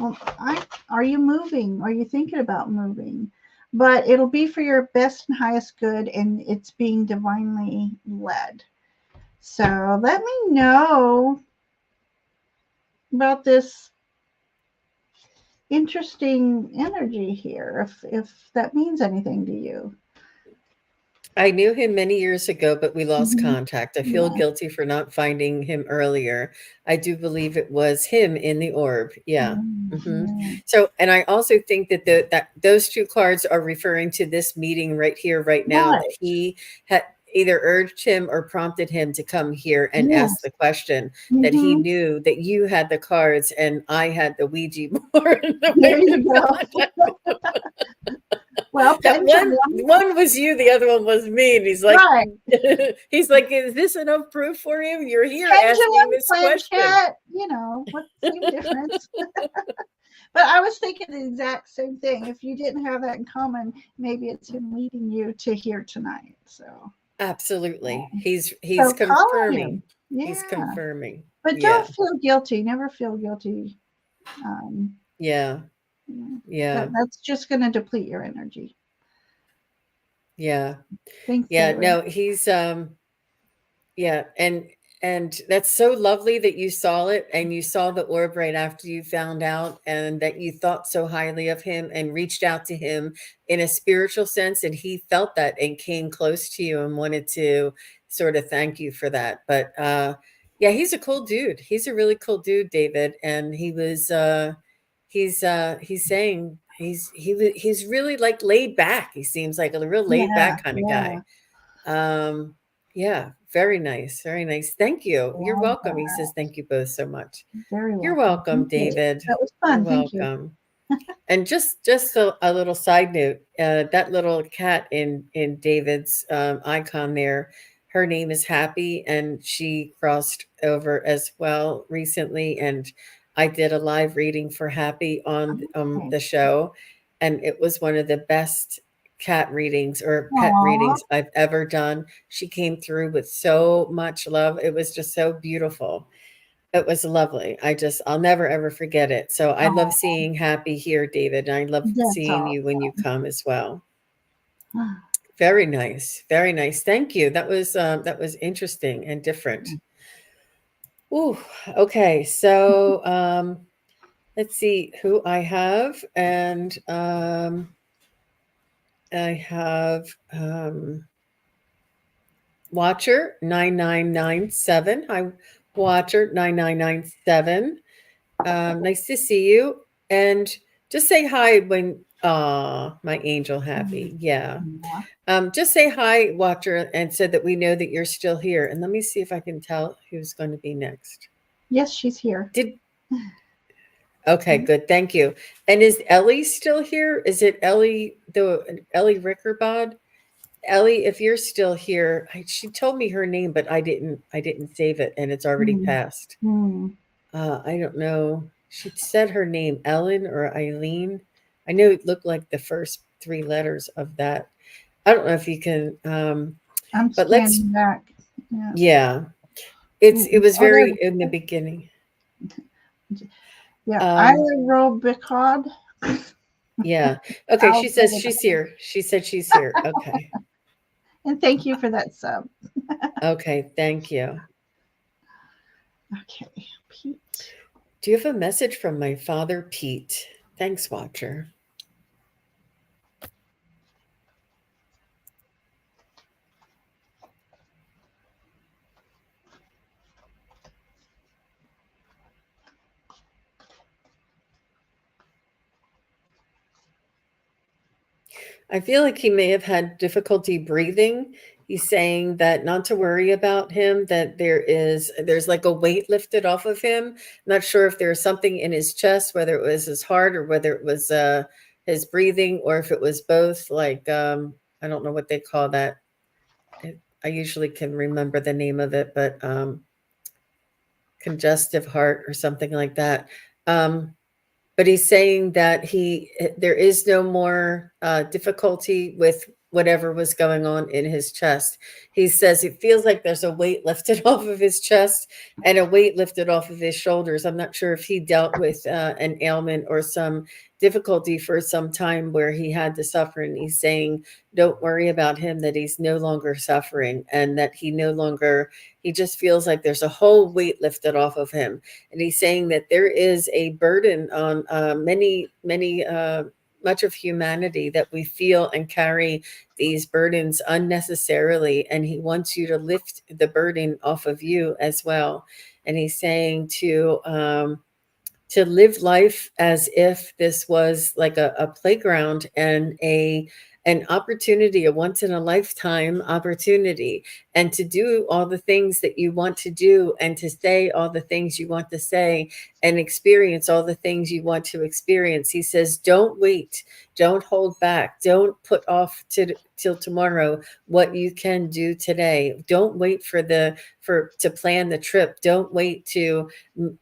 are you moving? Are you thinking about moving? But it'll be for your best and highest good, and it's being divinely led. So let me know about this interesting energy here, if that means anything to you. I knew him many years ago, but we lost Mhm. contact. I feel Yeah. guilty for not finding him earlier. I do believe it was him in the orb. Yeah. Hmm. Yeah. So, and I also think that that those two cards are referring to this meeting right here, right now, that Right. he had either urged him or prompted him to come here and ask Yes. the question, that he Mhm. knew that you had the cards and I had the Ouija board and the There way you to go. contact. Well, That pendulum. one was you, the other one was me, and he's like, Right. he's like, is this enough proof for you? You're here asking Pendulum, this question. planchette, what same difference. But I was thinking the exact same thing. If you didn't have that in common, maybe it's him leading you to here tonight. So, Absolutely, he's so call on confirming. him. He's Yeah. confirming. But don't Yeah, feel guilty. Never feel guilty. Um, yeah, yeah. yeah, That's just going to deplete your energy. yeah, Thanks, yeah. David. No, he's yeah, and that's so lovely that you saw it and you saw the orb right after you found out, and that you thought so highly of him and reached out to him in a spiritual sense, and he felt that and came close to you and wanted to sort of thank you for that. But yeah, he's a cool dude. He's a really cool dude, David, and he's saying he's really like laid back. He seems like a real laid Yeah, back kind of yeah. guy. Yeah, very nice, very nice. Thank you. You're Love welcome. He that. says, thank you both so much. Very You're welcome. welcome, Thank you. David. That was You're fun. Thank you. welcome. And just a little side note, that little cat in David's icon there, her name is Happy, and she crossed over as well recently. And I did a live reading for Happy on Okay. the show, and it was one of the best cat readings or pet Aw, readings I've ever done. She came through with so much love. It was just so beautiful. It was lovely. I'll never ever forget it. So I love aw, seeing Happy here, David. And I love that's seeing you when you awesome. come as well. Very nice. Very nice. Thank you. That was interesting and different. Ooh, okay. So let's see who I have. And I have Watcher 9997. Hi, Watcher 9997. Nice to see you. And just say hi when my angel Happy. Yeah. Yeah. Just say hi, Watcher, and so that we know that you're still here. And let me see if I can tell who's going to be next. Yes, she's here. Did Okay, good. Thank you. And is Ellie still here? Is it Ellie Ellie Rickerbod? Ellie, if you're still here, she told me her name, but I didn't save it, and it's already Hmm. passed. Hmm. I don't know. She said her name, Ellen or Eileen. I know it looked like the first three letters of that. I don't know if you can, I'm but let's, scanning back. Yeah. yeah. It was Oh, there very it in the is. beginning. Yeah. Um, Aerobicod. yeah. Okay, I'll she say says it. she's here. She said she's here. Okay. And thank you for that sub. Okay, thank you. Okay. Pete. Do you have a message from my father, Pete? Thanks, Watcher. I feel like he may have had difficulty breathing. He's saying that not to worry about him, that there's like a weight lifted off of him. Not sure if there's something in his chest, whether it was his heart or whether it was his breathing, or if it was both. Like I don't know what they call that. I usually can remember the name of it, but congestive heart or something like that. Um, but he's saying that there is no more difficulty with whatever was going on in his chest. He says it feels like there's a weight lifted off of his chest and a weight lifted off of his shoulders. I'm not sure if he dealt with an ailment or some difficulty for some time where he had to suffer, and he's saying don't worry about him, that he's no longer suffering, and that he just feels like there's a whole weight lifted off of him. And he's saying that there is a burden on many much of humanity that we feel and carry these burdens unnecessarily, and he wants you to lift the burden off of you as well. And he's saying to live life as if this was like a playground and an opportunity, a once in a lifetime opportunity, and to do all the things that you want to do, and to say all the things you want to say, and experience all the things you want to experience. He says, don't wait, don't hold back, don't put off till tomorrow what you can do today. Don't wait to plan the trip. Don't wait to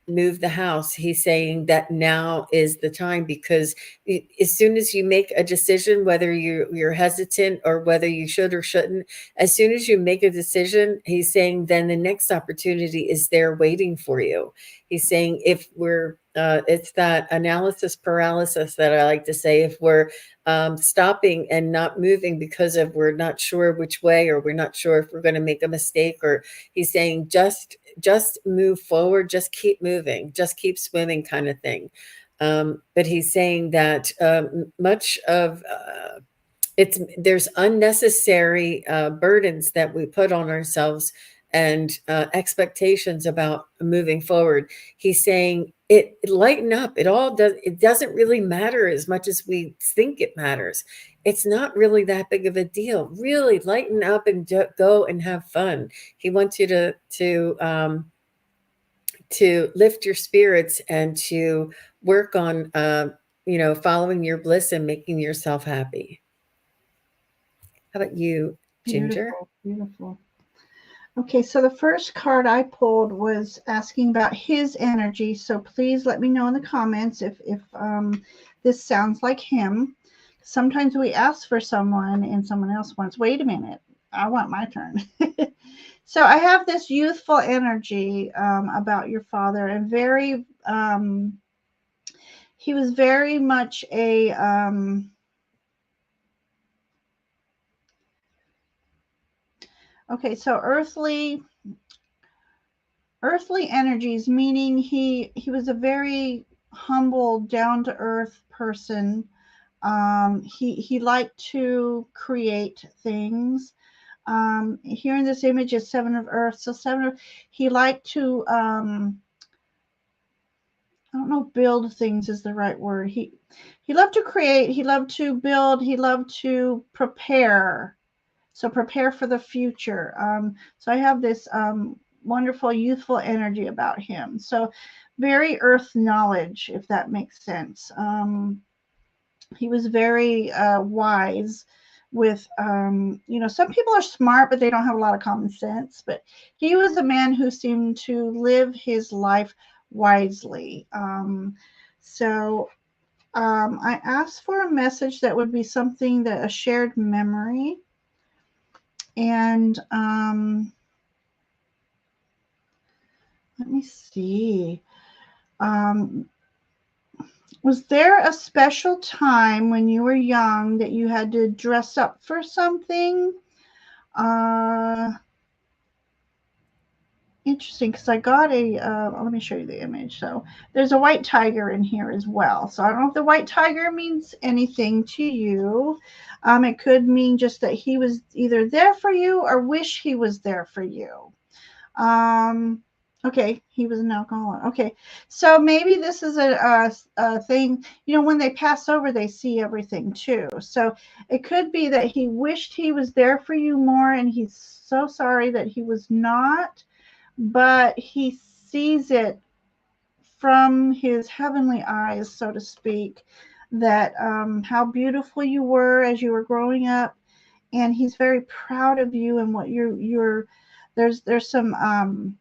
move the house. He's saying that now is the time, because as soon as you make a decision, whether you're hesitant or whether you should or shouldn't, as soon as you make a decision, he's saying then the next opportunity is there waiting for you. He's saying if we're it's that analysis paralysis that I like to say. If we're stopping and not moving because of we're not sure which way, or we're not sure if we're going to make a mistake, or he's saying just move forward, just keep moving, just keep swimming, kind of thing. But he's saying that much of there's unnecessary burdens that we put on ourselves, and expectations about moving forward. He's saying it lighten up. It doesn't really matter as much as we think it matters. It's not really that big of a deal. Really lighten up and go and have fun. He wants you to lift your spirits and to work on following your bliss and making yourself happy. How about you, Ginger? Beautiful, beautiful. Okay, so the first card I pulled was asking about his energy. So please let me know in the comments if this sounds like him. Sometimes we ask for someone and someone else wants, wait a minute, I want my turn. So I have this youthful energy about your father, and he was very much a okay, so earthly energies, meaning he was a very humble, down to earth person. He liked to create things. Here in this image is Seven of Earth. So he liked to I don't know if build things is the right word. He loved to create, he loved to build, he loved to prepare. So prepare for the future. So I have this wonderful youthful energy about him. So very earth knowledge, if that makes sense. He was very wise with, some people are smart, but they don't have a lot of common sense. But he was a man who seemed to live his life wisely. I asked for a message that would be something that a shared memory. And let me see. Was there a special time when you were young that you had to dress up for something? Interesting, because I got let me show you the image. So there's a white tiger in here as well. So I don't know if the white tiger means anything to you. It could mean just that he was either there for you or wish he was there for you. Okay, he was an alcoholic. Okay, so maybe this is a thing, when they pass over, they see everything too. So it could be that he wished he was there for you more, and he's so sorry that he was not, but he sees it from his heavenly eyes, so to speak, that how beautiful you were as you were growing up, and he's very proud of you and what you're there's some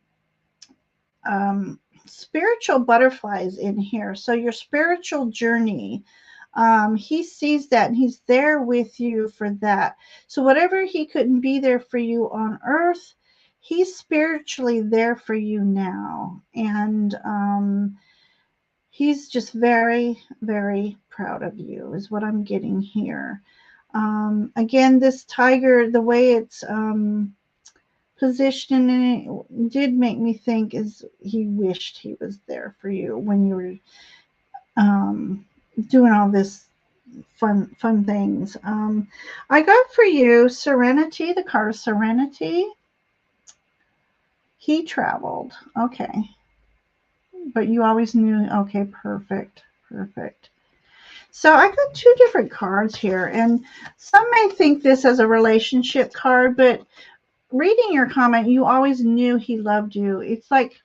spiritual butterflies in here. So your spiritual journey, he sees that, and he's there with you for that. So whatever he couldn't be there for you on earth, he's spiritually there for you now. And he's just very, very proud of you is what I'm getting here. Again, this tiger, the way it's positioned in it did make me think is he wished he was there for you when you were doing all this fun things. I got for you Serenity, the card of Serenity. He traveled. Okay. But you always knew. Okay, perfect. Perfect. So I got two different cards here, and some may think this as a relationship card, but reading your comment, you always knew he loved you. It's like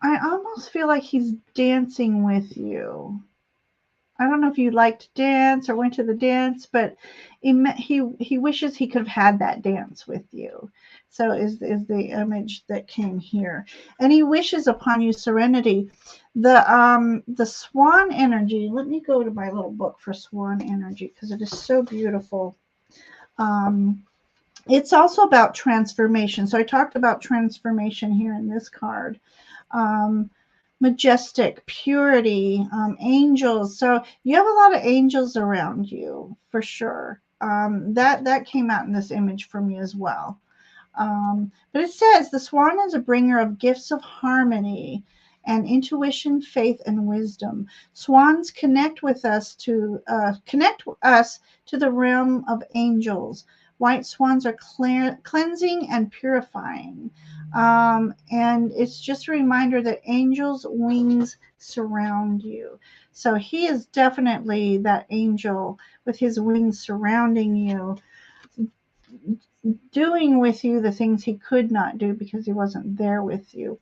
I almost feel like he's dancing with you. I don't know if you liked to dance or went to the dance, but he wishes he could have had that dance with you. So is the image that came here, and he wishes upon you serenity. The swan energy. Let me go to my little book for swan energy because it is so beautiful. Um, it's also about transformation. So I talked about transformation here in this card. Um, Majestic, purity, angels. So you have a lot of angels around you for sure. That came out in this image for me as well. But it says the swan is a bringer of gifts of harmony and intuition, faith, and wisdom. Swans connect us to the realm of angels. White swans are cleansing and purifying. And it's just a reminder that angels' wings surround you. So he is definitely that angel with his wings surrounding you, doing with you the things he could not do because he wasn't there with you.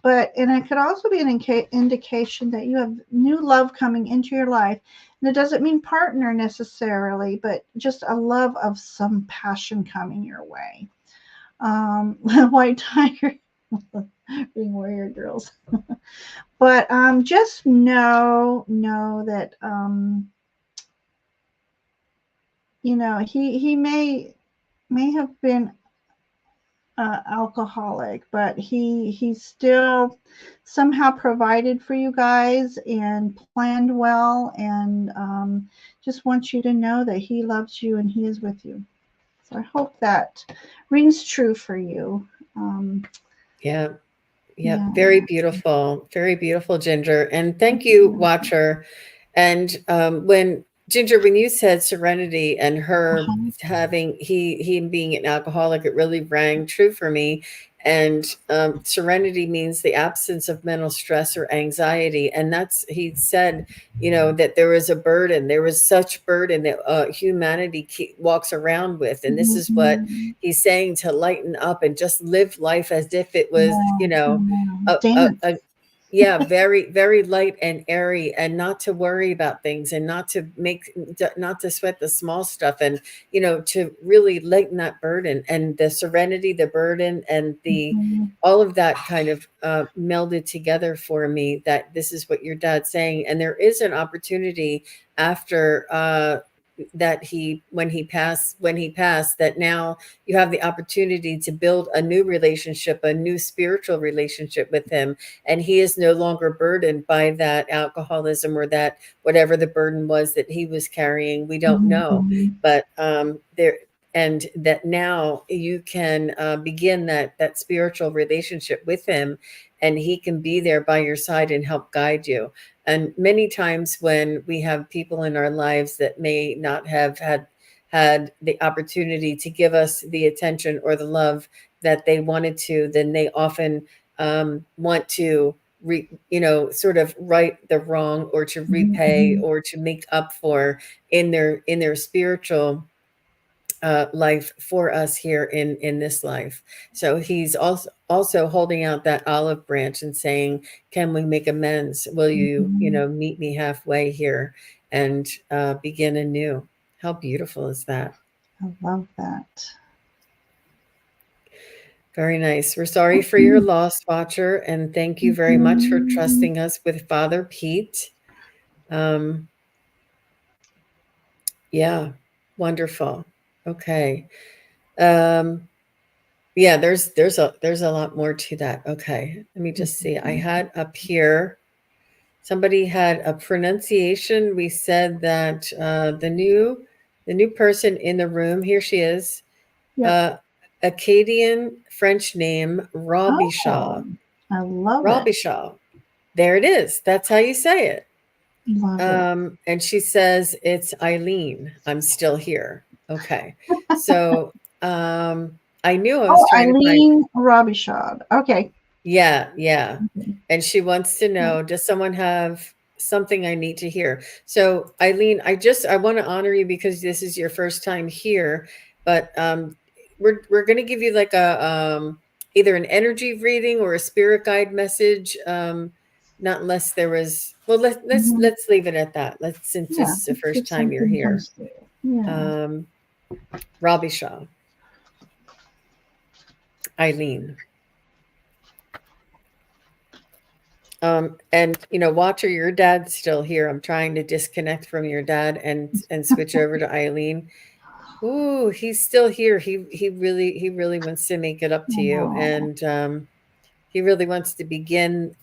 And it could also be an indication that you have new love coming into your life. And it doesn't mean partner necessarily, but just a love of some passion coming your way. White tiger, being warrior girls. But just know that he may have been alcoholic, but he still somehow provided for you guys and planned well, and just wants you to know that he loves you and he is with you. So I hope that rings true for you. Yeah. Yeah. Very beautiful. Very beautiful, Ginger. And thank you, Watcher. And Ginger, when you said serenity and her having he being an alcoholic, it really rang true for me. And serenity means the absence of mental stress or anxiety. And that's, he said, that there was a burden. There was such burden that humanity walks around with. And this is what he's saying, to lighten up and just live life as if it was, a, Dance. a yeah, very, very light and airy, and not to worry about things, and not to sweat the small stuff, and, to really lighten that burden, and the serenity, the burden, and all of that kind of melded together for me, that this is what your dad's saying. And there is an opportunity after, that when he passed, that now you have the opportunity to build a new relationship, a new spiritual relationship with him, and he is no longer burdened by that alcoholism, or that whatever the burden was that he was carrying. We don't know, but there, and that now you can begin that spiritual relationship with him, and he can be there by your side and help guide you. And many times when we have people in our lives that may not have had the opportunity to give us the attention or the love that they wanted to, then they often want to sort of right the wrong, or to repay, or to make up for in their spiritual life for us here in this life. So he's also holding out that olive branch and saying, can we make amends? Will you meet me halfway here, and begin anew? How beautiful is that? I love that. Very nice. We're sorry for your loss, Watcher, and thank you very much for trusting us with Father Pete. Yeah, wonderful. Okay. Yeah, there's a lot more to that. Okay, let me just see. I had up here, somebody had a pronunciation. We said that the new person in the room, here she is, Yep. Akkadian French name, Robichaud. Oh, I love it. Robichaud. There it is. That's how you say it. Love it. And she says, it's Eileen. I'm still here. Okay. So I knew I was Oh, trying to find. Eileen Robichaud. Okay. Yeah, yeah. Okay. And she wants to Yeah. know, does someone have something I need to hear? So, Eileen, I want to honor you because this is your first time here, but we're going to give you like a either an energy reading or a spirit guide message. Not unless there was, well, Mhm. let's leave it at that. Let's, since this Yeah. is the Let's see first if time you're something here. comes through. Yeah. Robbie Shaw, Eileen. And Watcher, your dad's still here. I'm trying to disconnect from your dad and switch over to Eileen. Ooh, he's still here. He really wants to make it up to you, Oh, and he really wants to begin.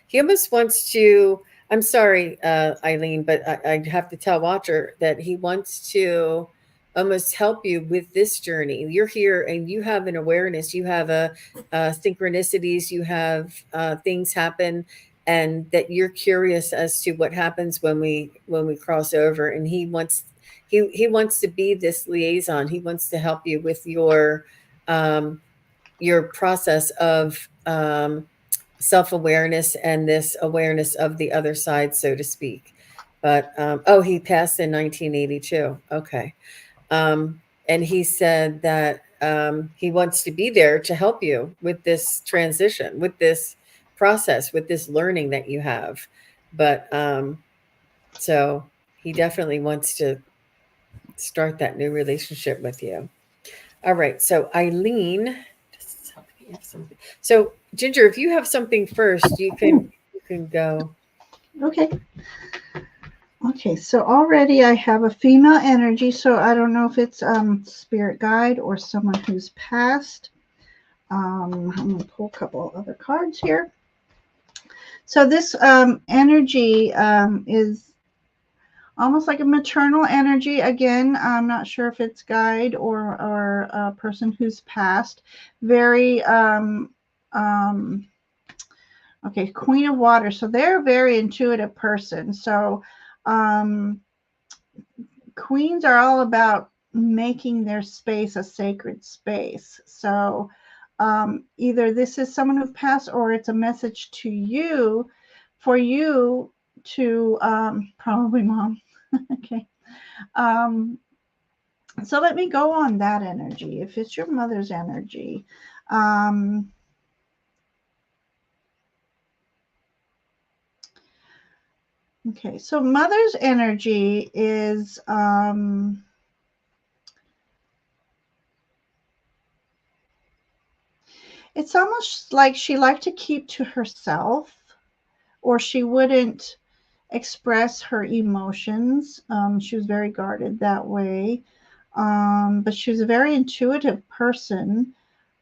He almost wants to. I'm sorry, Eileen, but I have to tell Watcher that he wants to almost help you with this journey. You're here, and you have an awareness. You have synchronicities. You have things happen, and that you're curious as to what happens when we cross over. And he wants to be this liaison. He wants to help you with your process of self-awareness and this awareness of the other side, so to speak. But oh, he passed in 1982. Okay. And he said that he wants to be there to help you with this transition, with this process, with this learning that you have. But so he definitely wants to start that new relationship with you. All right. So Eileen, does somebody have something? So Ginger, if you have something first, you can go. okay. Okay. So already I have a female energy. So I don't know if it's spirit guide or someone who's passed. I'm going to pull a couple other cards here. So this energy is almost like a maternal energy. Again, I'm not sure if it's guide or a person who's passed. Very okay, Queen of Water. So they're a very intuitive person. So um, queens are all about making their space a sacred space. So either this is someone who passed or it's a message to you for you to probably mom. Okay. Um, so let me go on that energy. If it's your mother's energy, um, okay. So mother's energy is it's almost like she liked to keep to herself, or she wouldn't express her emotions. She was very guarded that way, but she was a very intuitive person.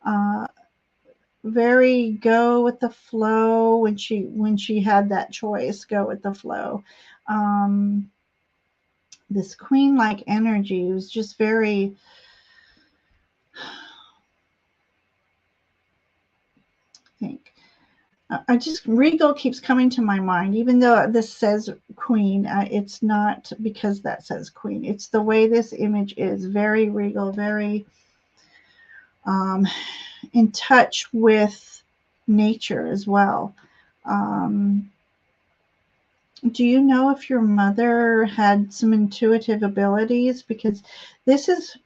Uh, Very go with the flow when she had that choice, go with the flow. Um, this queen like energy was just very I think I just regal keeps coming to my mind, even though this says queen. It's not because that says queen. It's the way this image is very regal, very um, in touch with nature as well. Um, do you know if your mother had some intuitive abilities? Because this is,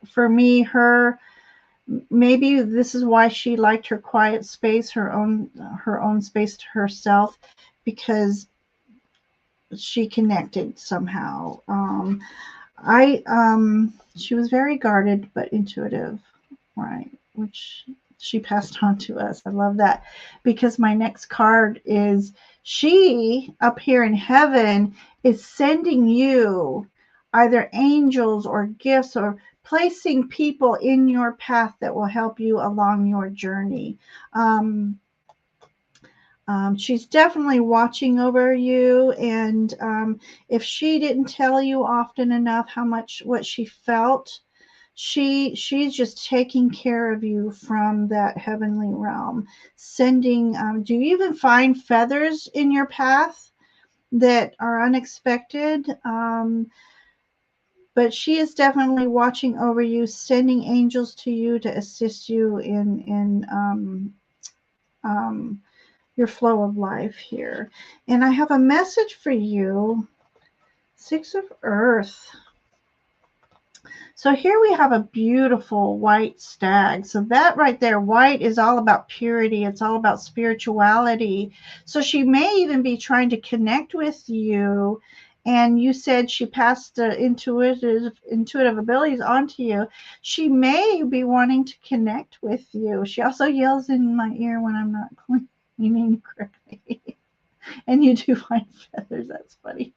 for me, maybe this is why she liked her quiet space, her own space to herself, because she connected somehow. She was very guarded but intuitive, right? Which she passed on to us. I love that, because my next card is she up here in heaven is sending you either angels or gifts or placing people in your path that will help you along your journey. She's definitely watching over you, and if she didn't tell you often enough how much what she felt, she's just taking care of you from that heavenly realm, sending do you even find feathers in your path that are unexpected? But she is definitely watching over you, sending angels to you to assist you in your flow of life here. And I have a message for you. Six of Earth. So here we have a beautiful white stag. So that right there, white is all about purity. It's all about spirituality. So she may even be trying to connect with you. And you said she passed the intuitive abilities onto you. She may be wanting to connect with you. She also yells in my ear when I'm not cleaning correctly. And you do find feathers. That's funny.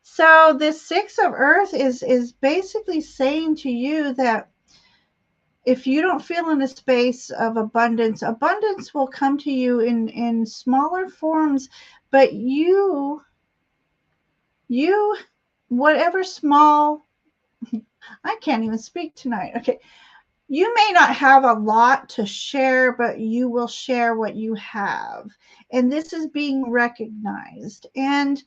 So this Six of Earth is basically saying to you that if you don't feel in a space of abundance, abundance will come to you in smaller forms, but you whatever small, I can't even speak tonight. Okay. You may not have a lot to share, but you will share what you have. And this is being recognized. And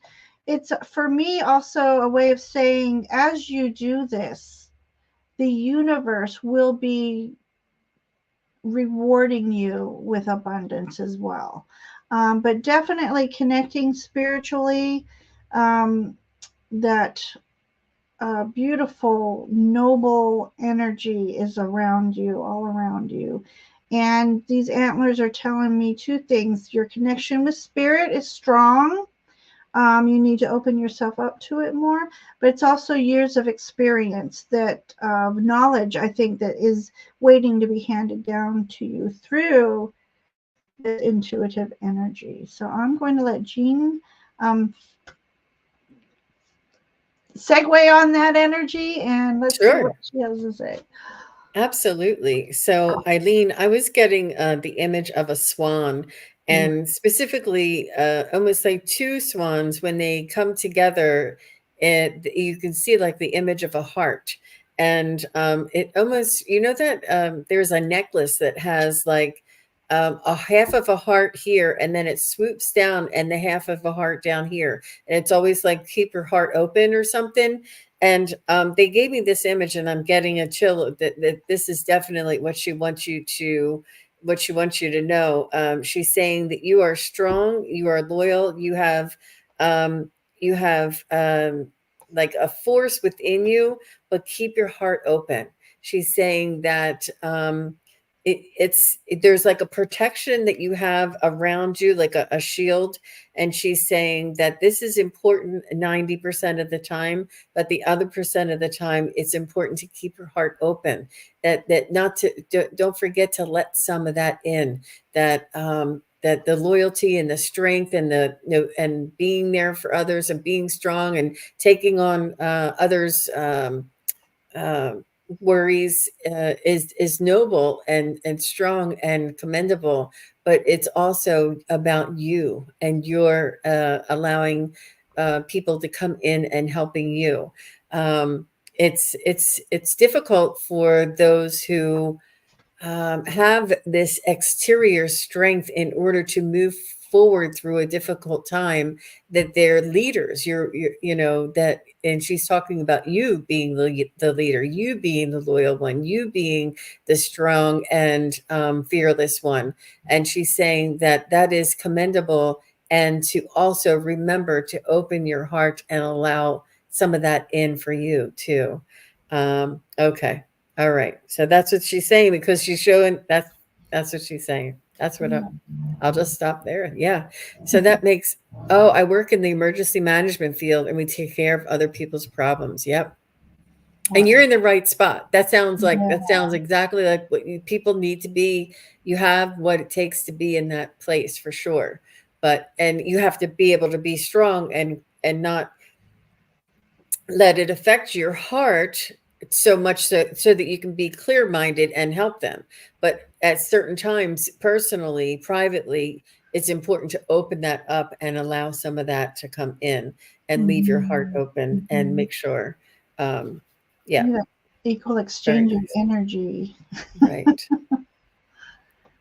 it's for me also a way of saying, as you do this, the universe will be rewarding you with abundance as well. But definitely connecting spiritually, that beautiful, noble energy is around you, all around you. And these antlers are telling me two things. Your connection with spirit is strong. You need to open yourself up to it more, but it's also years of experience, that knowledge, I think, that is waiting to be handed down to you through the intuitive energy. So I'm going to let Jean segue on that energy, and let's see what she has to say. Absolutely. So, Eileen, I was getting the image of a swan, and specifically almost like two swans when they come together. You can see like the image of a heart. And it almost, that there's a necklace that has like a half of a heart here, and then it swoops down, and the half of a heart down here. And it's always like, keep your heart open or something. And they gave me this image, and I'm getting a chill that this is definitely what she wants you to know. She's saying that you are strong, you are loyal, you have like a force within you, but keep your heart open. She's saying that there's like a protection that you have around you, like a shield. And she's saying that this is important 90% of the time, but the other percent of the time, it's important to keep your heart open. That not to don't forget to let some of that in. That the loyalty and the strength and and being there for others and being strong and taking on others' uh, worries is noble and strong and commendable, but it's also about you and your allowing people to come in and helping you. It's difficult for those who have this exterior strength in order to move forward through a difficult time, that they're leaders. That, and she's talking about you being the leader, you being the loyal one, you being the strong and fearless one. And she's saying that that is commendable, and to also remember to open your heart and allow some of that in for you too. Okay. All right. So that's what she's saying, because she's showing that's what she's saying. That's what I'll just stop there. Yeah. So that makes, oh, I work in the emergency management field, and we take care of other people's problems. Yep. And you're in the right spot. That sounds exactly like what people need to be. You have what it takes to be in that place for sure. And you have to be able to be strong and not let it affect your heart so much so that you can be clear-minded and help them. But at certain times, personally, privately, it's important to open that up and allow some of that to come in and leave your heart open and make sure Yeah. Yeah, equal Very exchange of nice. energy. Right.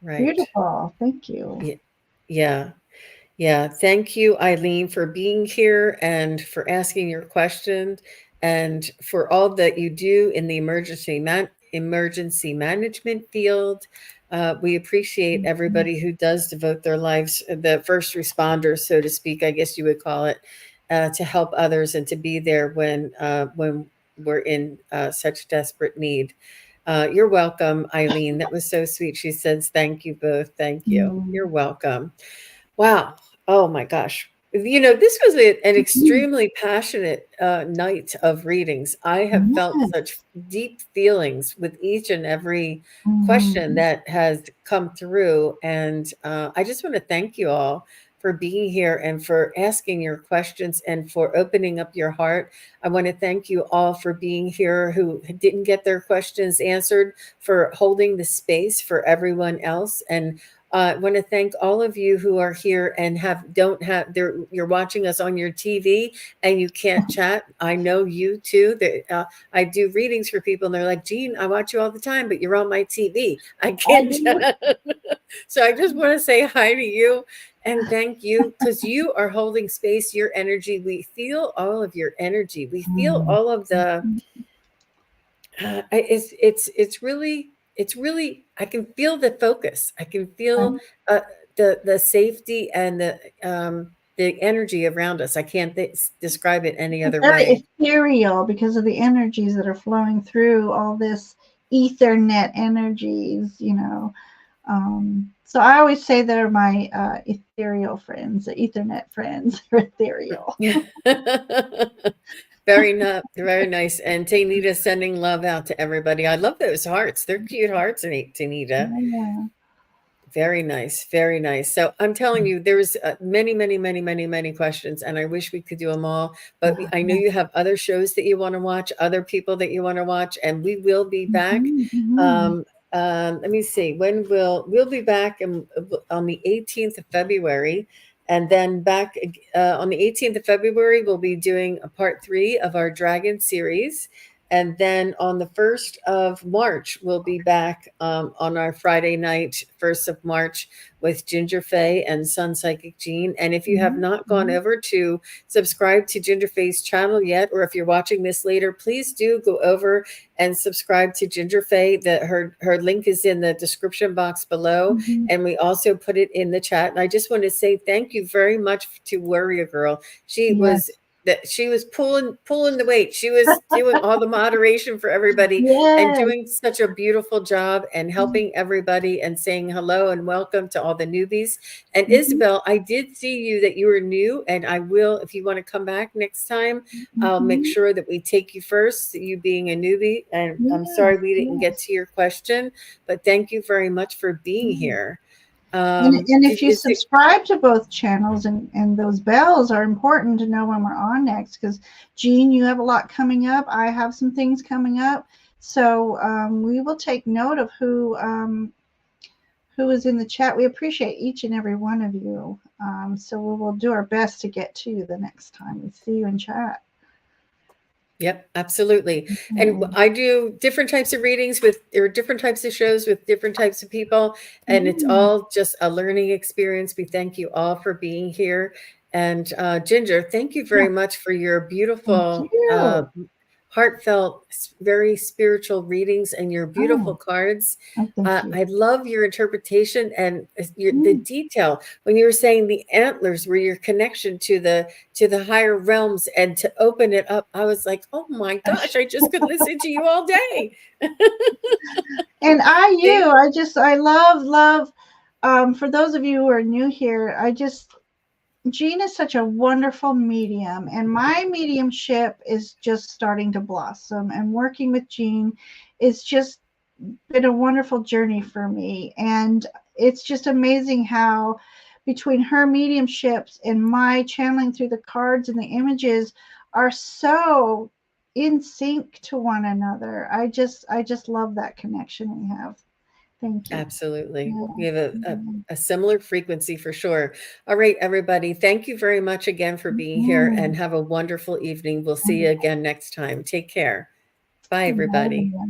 Right. Beautiful. Thank you. Yeah. Yeah. Yeah, thank you, Eileen, for being here and for asking your question and for all that you do in the emergency management field. We appreciate Mhm. everybody who does devote their lives, the first responders, so to speak, I guess you would call it, to help others and to be there when we're in such desperate need. You're welcome, Eileen. That was so sweet. She says, "Thank you both. Thank you. You're Mm. welcome." Wow. Oh my gosh. This was an Mhm. extremely passionate night of readings. I have felt Yes. such deep feelings with each and every question Mhm. that has come through. And I just want to thank you all for being here and for asking your questions and for opening up your heart. I want to thank you all for being here who didn't get their questions answered, for holding the space for everyone else. And I want to thank all of you who are here and don't have you're watching us on your TV and you can't chat. I know you too. I do readings for people and they're like, "Jean, I watch you all the time, but you're on my TV. I I can't do. chat." So I just want to say hi to you and thank you because you are holding space, your energy. We feel all of your energy. We feel Mhm. all of the it's really I can feel the focus. I can feel uh, the safety and the energy around us. I can't describe it any It's other very way. ethereal because of the energies that are flowing through all this ethernet energies. So I always say they're my ethereal friends, the ethernet friends are ethereal. Very nice. And Tanita sending love out to everybody. I love those hearts. They're cute hearts, and Tanita. Yeah. Very nice, very nice. So I'm telling you, there's many, many, many, many, many questions, and I wish we could do them all. But I know you have other shows that you want to watch, other people that you want to watch, and we will be back. Mhm, mhm. Um, Let me see. We'll be back on the 18th of February, and then back on the 18th of February, we'll be doing a part 3 of our Dragon series. And then on the 1st of March, we'll be back on our Friday night, 1st of March, with Ginger Faye and Sun Psychic Jean. And if you have Mhm, not gone mhm. over to subscribe to Ginger Faye's channel yet, or if you're watching this later, please do go over and subscribe to Ginger Faye. Her link is in the description box below. Mhm. And we also put it in the chat. And I just want to say thank you very much to Warrior Girl. She was Yes. pulling the weight. She was doing all the moderation for everybody and Yes. doing such a beautiful job and helping everybody and saying hello and welcome to all the newbies. And Mhm, Isabel, I did see you that you were new, and I will, if you want to come back next time, I'll make mhm. sure that we take you first, you being a newbie. And I'm sorry Yes, we didn't get yes. to your question, but thank you very much for being Mm. here. And if you Is it subscribe to both channels, and those bells are important to know when we're on next, because Jean, you have a lot coming up. I have some things coming up. So we will take note of who is in the chat. We appreciate each and every one of you. So we will do our best to get to you the next time we see you in chat. Yep, absolutely. And Mhm. I do different types of readings or different types of shows with different types of people. And it's Mhm. all just a learning experience. We thank you all for being here. And Ginger, thank you Yeah, very much for your thank beautiful, you. heartfelt, very spiritual readings and your beautiful Oh, cards. oh, thank you. I love your interpretation and the Mm. detail when you were saying the antlers were your connection to the higher realms and to open it up. I was like, oh my gosh, I just could listen to you all day. And See? I love, for those of you who are new here, Jean is such a wonderful medium, and my mediumship is just starting to blossom. And working with Jean is just been a wonderful journey for me. And it's just amazing how between her mediumships and my channeling through the cards and the images are so in sync to one another. I just love that connection we have. Thank you. Absolutely. Yeah. We have Mhm. a similar frequency for sure. All right, everybody. Thank you very much again for being here and Mhm. have a wonderful evening. We'll see you again next time. Take care. Bye, Good night, everybody. everyone.